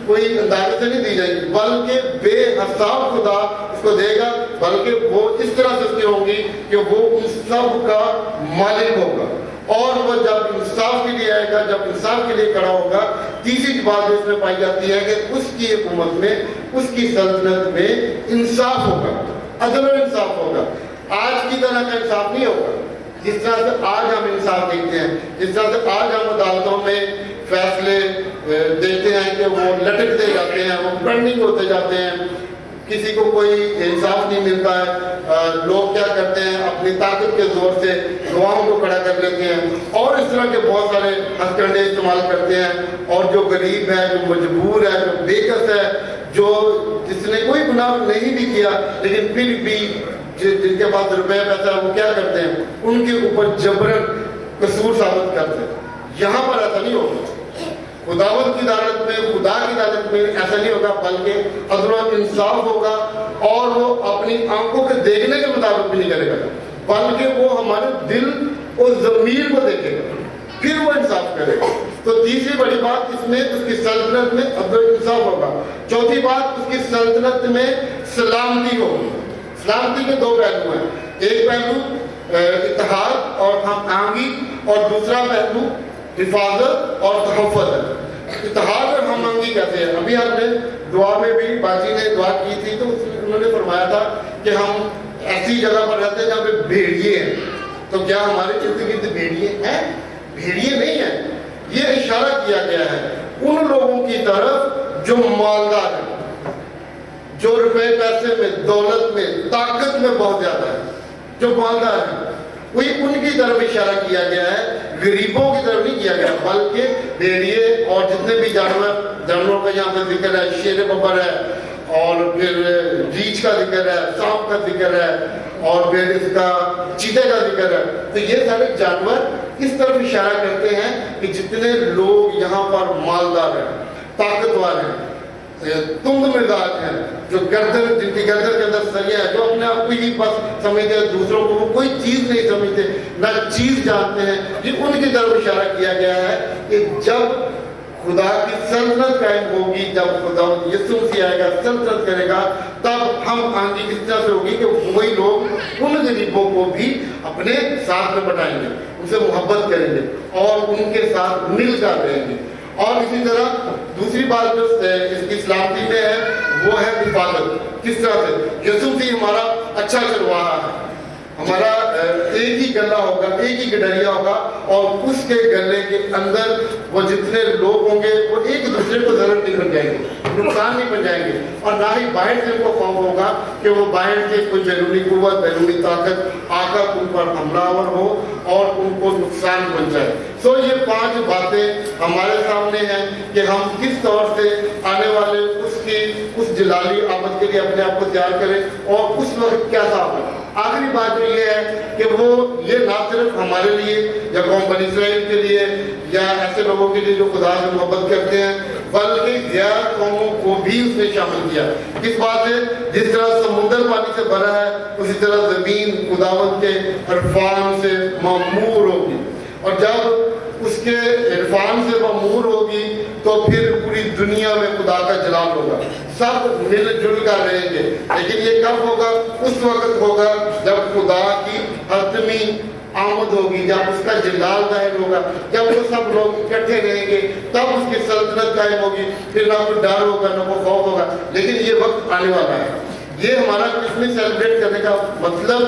कोई अंदाजे से नहीं दी जाएगी, बल्कि बेहिसाब खुदा उसको देगा, बल्कि वो इस तरह से उसकी होंगी कि वो उन सब का मालिक होगा। और वो जब इंसाफ के लिए आएगा, जब इंसाफ के लिए खड़ा होगा, तीसरी बात जो इसमें पाई जाती है कि उसकी हुकूमत में, उसकी सल्तनत में इंसाफ होगा, अदल और इंसाफ होगा। आज की तरह का इंसाफ नहीं होगा जिस तरह से आज हम इंसाफ देखते हैं, जिस तरह से आज हम अदालतों में फैसले देखते हैं कि वो लटकते जाते हैं, वो पेंडिंग होते जाते हैं, किसी को कोई इंसाफ नहीं मिलता है। लोग क्या करते हैं, अपनी ताकत के जोर से गवाहों को खड़ा कर लेते हैं, और इस तरह के बहुत सारे हथकंडे इस्तेमाल करते हैं। और जो गरीब है, जो मजबूर है, जो बेकस है, जो जिसने कोई गुनाह नहीं भी किया लेकिन फिर भी जिनके पास रुपए पैसा, वो क्या करते हैं, उनके ऊपर जबरन कसूर साबित करते हैं। यहाँ पर ऐसा नहीं होगा, खुदावंद की अदालत में, खुदा की अदालत में ऐसा नहीं होगा, बल्कि अदल और इंसाफ होगा। और वो अपनी आंखों के देखने के मुताबिक भी नहीं करेगा, बल्कि वो हमारे दिल और ज़मीर को देखेगा, फिर वो इंसाफ करेगा। तो तीसरी बड़ी बात इसमें, उसकी सल्तनत में अदल इंसाफ होगा। चौथी बात, उसकी सल्तनत में सलामती होगी। सलामती के 2 पहलू हैं, एक पहलू इत्तेहाद और हमआहंगी, और दूसरा पहलू हिफाजत और तहफ़्फ़ुज़ है। इत्तेहाद और हमआहंगी कैसे है? अभी हमने दुआ में भी बाजी ने दुआ की थी, तो उन्होंने फरमाया था कि हम ऐसी जगह पर रहते हैं जहाँ पे भेड़िए हैं। तो क्या हमारे इर्द गिर्द भेड़िए हैं? भेड़िए नहीं है। ये इशारा किया गया है उन लोगों की तरफ जो मालदार है, जो रुपए पैसे में, दौलत में, ताकत में बहुत ज्यादा है, जो मालदार है, वही उनकी तरफ इशारा किया गया है, गरीबों की तरफ नहीं किया गया। बल्कि भेड़िए और जितने भी जानवरों का यहाँ पे जिक्र है, शेर बबर है, और फिर रीछ का जिक्र है, सांप का जिक्र है, और फिर इसका चीते का जिक्र है। तो ये सारे जानवर इस तरफ इशारा करते हैं कि जितने लोग यहाँ पर मालदार हैं, ताकतवर हैं, तुंग मिजाज हैं, जो गर्दन, जिनकी गर्दन के अंदर सरिया है, जो अपने आप को ही बस समझते हैं, दूसरों को वो कोई चीज नहीं समझते, ना चीज जानते हैं, ये उनकी तरफ इशारा किया गया है कि जब खुदा की सल्तनत कायम होगी, जब खुदा यीशु मसीह आएगा, सल्तनत करेगा, तब हम आगे इस तरह से होगी कि वही लोग उन गरीबों को भी अपने साथ में बैठाएंगे, उनसे मोहब्बत करेंगे और उनके साथ मिलकर रहेंगे। और इसी तरह दूसरी बात जो इसकी सलामती में है, वो है हिफाजत। किस तरह से? यीशु मसीह हमारा अच्छा चरवाहा है, हमारा एक ही गला होगा, एक ही गडरिया होगा, और उसके गले के अंदर वो जितने लोग होंगे वो एक दूसरे को जरूरत नहीं बन जाएंगे, नुकसान नहीं बन जाएंगे, और ना ही बाहर से उनको खौफ होगा कि वो बाहर से कोई बैरूनी कुव्वत, बैरूनी ताकत आकर उन पर हमलावर हो और उनको नुकसान पहुंचाए। सो ये 5 बातें हमारे सामने हैं कि हम किस तौर से आने वाले उस जलाली आमद के लिए अपने आप को तैयार करें, और उस वक्त क्या था। आखिरी बात जो ये है कि वो ये ना सिर्फ हमारे लिए या कौम बनी इस्राइल के लिए या ऐसे लोगों के लिए जो खुदा से मोहब्बत करते हैं, बल्कि गैर कौमों को भी उसने शामिल किया। किस बात से? जिस तरह समुद्र पानी से भरा है, उसी तरह जमीन खुदावंद के इरफान से मामूर होगी, और जब उसके इरफान से मामूर होगी तो फिर पूरी दुनिया में खुदा का जलाल होगा, सब मिलजुल कर रहेंगे। लेकिन ये कब होगा? उस वक्त होगा जब खुदा की हतमी आमद होगी, जब उसका जलाल जाहिर होगा, जब वो सब लोग इकट्ठे रहेंगे, तब उसकी सल्तनत कायम होगी। फिर ना कोई डर होगा, ना कोई खौफ होगा। लेकिन ये वक्त आने वाला है। ये हमारा क्रिसमस सेलिब्रेट करने का मतलब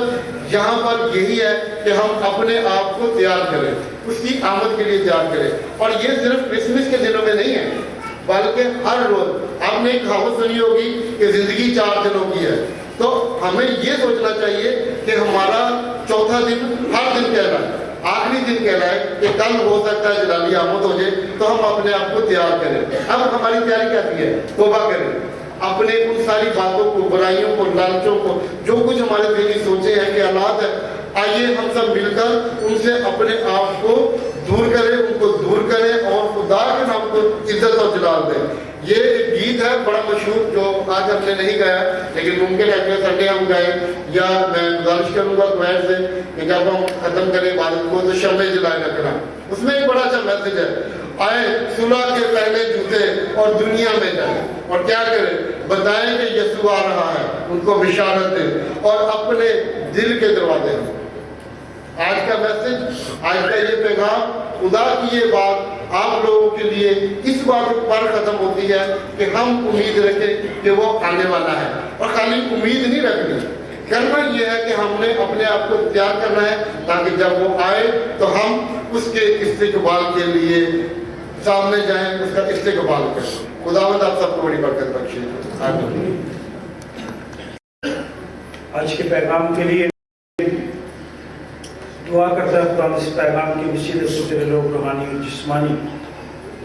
यहाँ पर यही है कि हम अपने आप को तैयार करें, उसकी आमद के लिए तैयार करें। और ये सिर्फ क्रिसमस के दिनों में नहीं है, बल्कि हर रोज। आपने एक कहावत सुनी होगी कि जिंदगी 4 दिनों की है, तो हमें ये सोचना चाहिए कि हमारा चौथा दिन हर दिन कहना है, आखिरी दिन कहना है कि कल हो सकता है जलाली आमद हो जाए, तो हम अपने आप को तैयार करें। अब हमारी तैयारी कैसी है? तौबा करें अपने उन सारी बातों को, बुराइयों को, लालचों को, जो कुछ हमारे दिल की सोचे हैं कि हालात है, आइए हम सब मिलकर उनसे अपने आप को दूर करें, उनको दूर करें और खुदा के नाम को इज्जत और जलाल दें। ये एक गीत है बड़ा मशहूर जो आज हमने नहीं गाया, लेकिन मुमकिन है कि संडे हम गाएं, या मैं गुजारिश करूंगा क्वायर से कि जब हम खत्म करें इबादत को तो शम्मे जलाए रखना। उसमें एक बड़ा अच्छा मैसेज है, आए सुलह के पहले जूते और दुनिया में जाए और क्या करें? बताएं कि यीशु आ रहा है, उनको बिशारत दें और अपने दिल के दरवाजे। आज का मैसेज, आज का ये पैगाम, खुदा की ये बात आप लोगों के लिए इस बात पर खत्म होती है कि हम उम्मीद रखें कि वो आने वाला है। और खाली उम्मीद नहीं रखनी, करना ये है कि हमने अपने आप को तैयार करना है ताकि जब वो आए तो हम उसके इस्तेकबाल के लिए सामने जाएं, उसका इस्तेकबाल करें। खुदावंद आप सबको बड़ी बरकत बख्शे। आज के पैगाम के लिए दुआ करता है खुदा इस पैगाम की वसीले से तेरे लोग रूहानी और जिस्मानी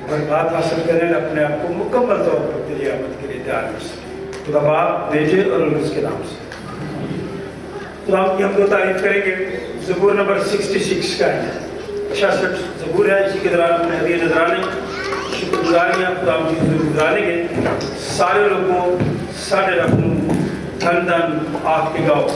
बरकत हासिल करें, अपने आप को मुकम्मल तौर पर तेरी आमद के लिए तैयार कर सकें। खुदा बाप, बेटे और उसके नाम से खुदा की हम दो तारीफ करेंगे। ज़बूर नंबर 66 का है, 66 ज़बूर है। इसी के दौरान अपने हदीये नजराने शुक्रगुजारियाँ खुदा की गुजारेंगे। सारे लोगों साढ़े रब धन धन आपके गाओ।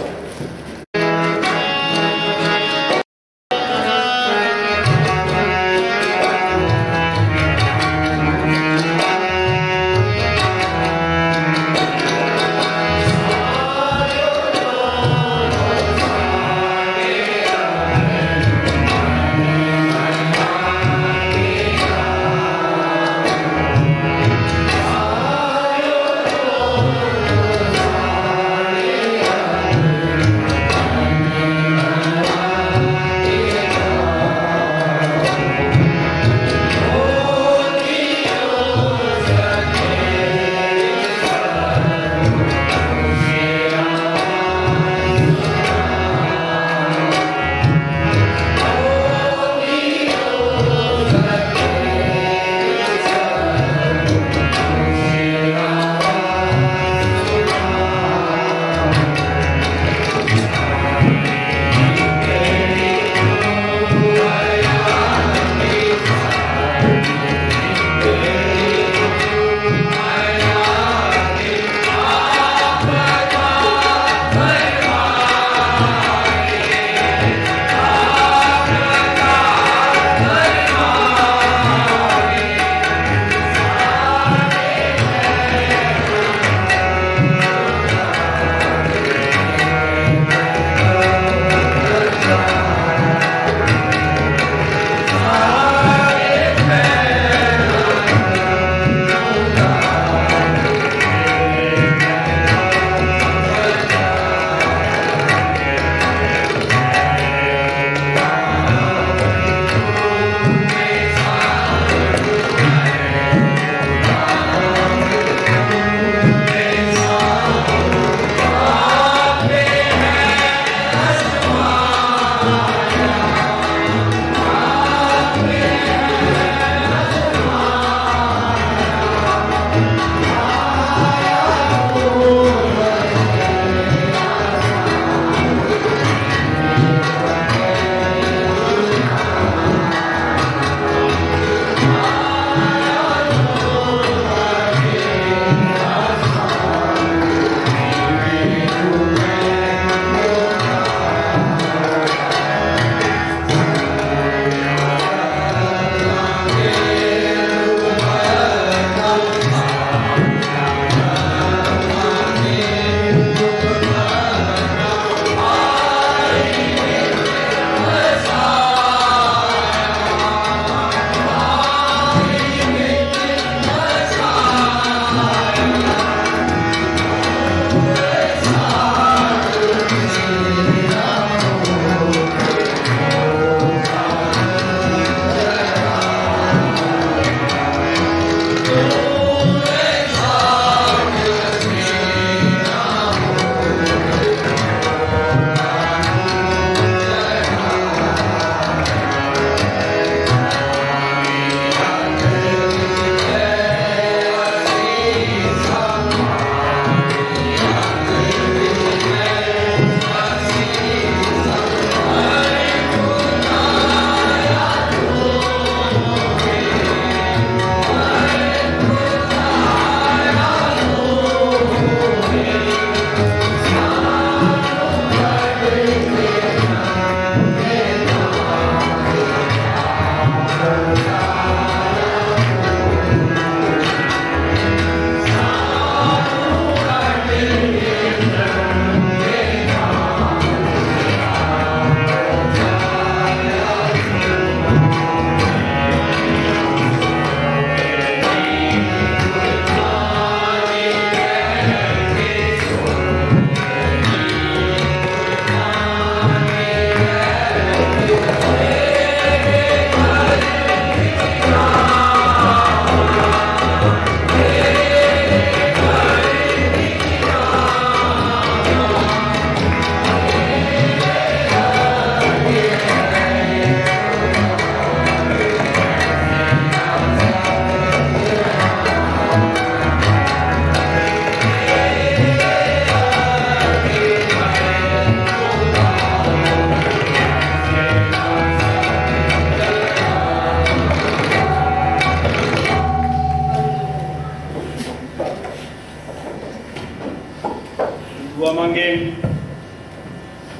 मांगे।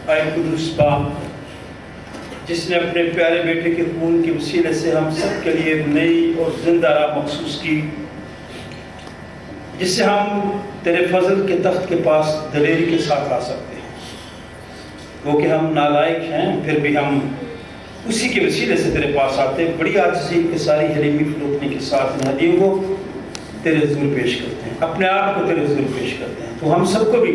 आए कुदूस बाप, जिसने अपने प्यारे बेटे के खून के वसीले से हम सब के लिए नई और जिंदा राह मखसूस की, जिससे हम तेरे फजल के तख्त के पास दलेरी के साथ आ सकते हैं। वो कि हम नालायक हैं, फिर भी हम उसी के वसीले से तेरे पास आते हैं। बड़ी आजिज़ी के सारी हलीमी फरोखनी के साथ इन हदियों को तेरे हुज़ूर पेश करते हैं, अपने आप को तेरे हुज़ूर पेश करते हैं। तो हम सबको भी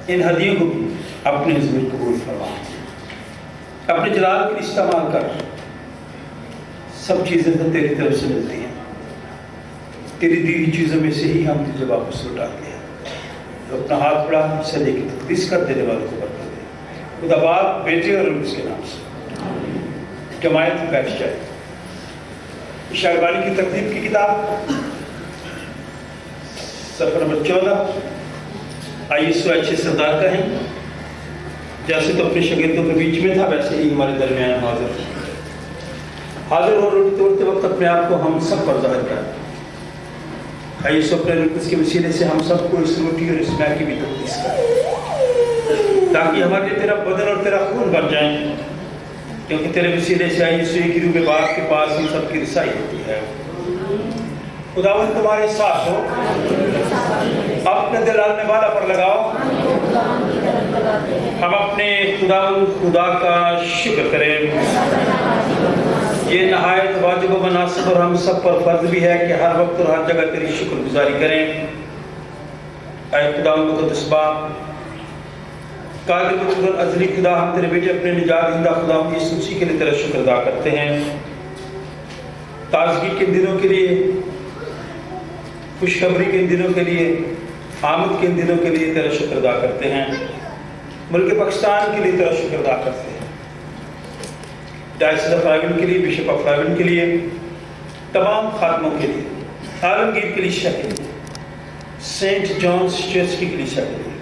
इन हदियों को भी अपने हुज़ूर कबूल फरमा, अपने जलाल के लिए इस्तेमाल कर। सब चीज़ें तो तेरी तरफ से मिलती हैं, तेरी दी हुई चीज़ों में से ही हम तुझे वापस लौटाते हैं। तो अपना हाथ बढ़ा, इसे लेके तकदीस कर देने वालों को बरकत दे। खुदा बाप, बेटे और उसके नाम से जमायत बैठ जाए। शायरबानी की तरतीब की किताब सफ़र नंबर 14। आइए सो अच्छे सरदार कहें, जैसे तो अपने शागिर्दों के बीच में था, वैसे ही हमारे दरमियान हाजिर और रोटी तोड़ते वक्त अपने आप को हम सब पर ज़ाहिर करें। आइए सो अपने रुकस के वसीले से हम सबको इस रोटी और इस मैगी की भी तकदीस करें, ताकि हमारे लिए तेरा बदन और तेरा खून बन जाए, क्योंकि तेरे वसीले से आई यीशु की रूह में बाप के पास हम सब की रिसाई होती है। खुदावंद तुम्हारे साथ हो, अपने दिल आने वाला पर लगाओ। हम अपने खुदा का शुक्र करें। ये नहायत वाजिब व मुनासिब और हम सब पर फर्ज भी है कि हर वक्त और हर जगह तेरी शुक्रगुजारी करें। ऐ खुदावंद मुक़द्दस बाप, कादिर अज़ली खुदा, हम तेरे बेटे अपने निजात दहिंदा खुदा यीशु मसीह के लिए तेरा शुक्र अदा करते हैं। ताज़गी के दिनों के लिए, खुशखबरी के दिनों के लिए, आमद के दिनों के लिए तेरा शुक्र अदा करते हैं। मुल्क पाकिस्तान के लिए तेरा शुक्र अदा करते हैं। डायसिस ऑफ रायगढ़ के लिए, बिशप ऑफ रायगढ़ के लिए, तमाम खातमों के लिए, आलमगीर के लिए, सेंट जॉन्स चर्च की कलीसिया के लिए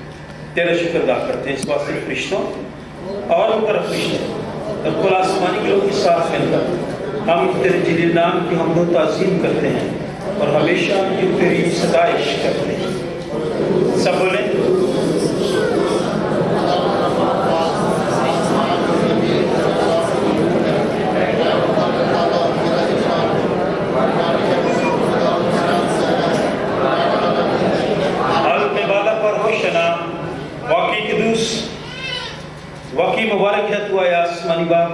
तेरा शुक्र अदा करते हैं। इस वास्ते फरिश्तों और मुकर्रब फरिश्तों और कुल आसमानी लोगों के साथ मिलकर हम तेरे जलील नाम की हमदो ताज़ीम करते हैं और हमेशा तेरी सताइश करते हैं। सब बोलें, वाकई मुबारक है तू आया आसमानी बाप,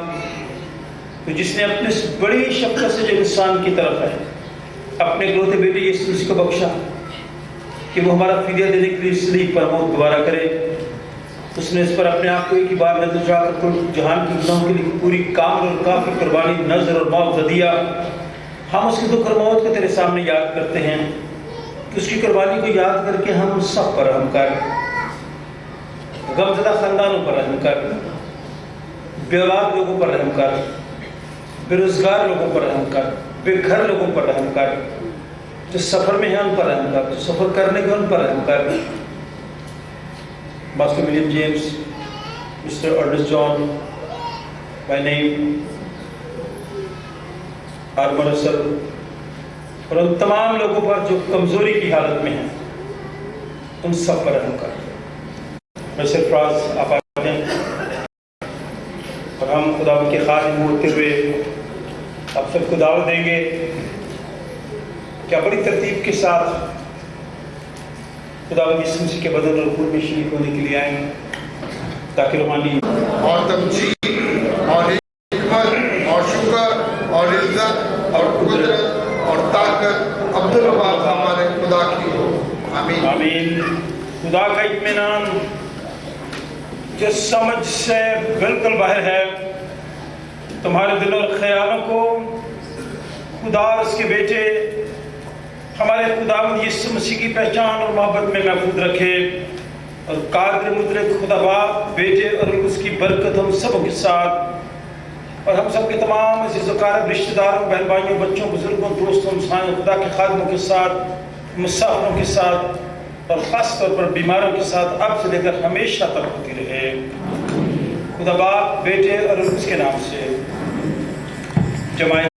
तो जिसने अपने बड़ी शफ़क़त से जो इंसान की तरफ है अपने इकलौते बेटे यीशु मसीह को बख्शा कि वो हमारा फिदिया देने के लिए इसलिए पर मौत दोबारा करे। उसने इस पर अपने आप को एक ही बार नजर उठाकर तो जहान की गुनाहों के लिए पूरी कामिल और काफी कुर्बानी नजर और मौत दिया। हम उसके दुख और मौत को तेरे सामने याद करते हैं कि उसकी कुर्बानी को याद करके हम सब पर रहम कर, गमज़दा ख़ानदानों पर रहम कर, बेऔलाद लोगों पर रहम कर, बेरोज़गार लोगों पर रहम कर, बेघर लोगों पर रहम कर, जो सफ़र में हैं उन पर रहम कर, जो सफ़र करने के उन पर रहम कर। Master William James, mister Ernest John by name, आर्मर असल और उन तमाम लोगों पर जो कमज़ोरी की हालत में हैं, उन सब पर रहम कर। मैं सरफराज आप आते हैं और हम खुदा के खादिम होते हुए आप सबको दावत देंगे क्या बड़ी तरतीब के साथ खुदा यीशु मसीह के बदन और खून में शरीक होने के लिए आएँ, ताकि रूहानी और तमजीद और हिकमत और शुक्र और इज्जत और कुदरत और ताकत अब्दुल वहाब हमारे खुदा की हो। आमीन आमीन। खुदा का इत्मीनान जो समझ से बिल्कुल बाहर है, तुम्हारे दिल और ख्यालों को खुदा और उसके बेटे हमारे खुदावंद यीशु मसीह की पहचान और मोहब्बत में महफूज रखे और कादिर मुद्रिक खुदा बाप, बेटे और उसकी बरकत हम सबों के साथ और हम सब के तमाम अज़ीज़-ओ-क़ारिब रिश्तेदारों, बहन भाइयों, बच्चों, बुजुर्गों, दोस्तों, हमसायों, खुदा के खादिमों के साथ, मुसाफिरों के साथ और ख़ास तौर पर बीमारों के साथ अब से लेकर हमेशा तक होती रहे। खुदा बाप, बेटे और उसके नाम से जमाए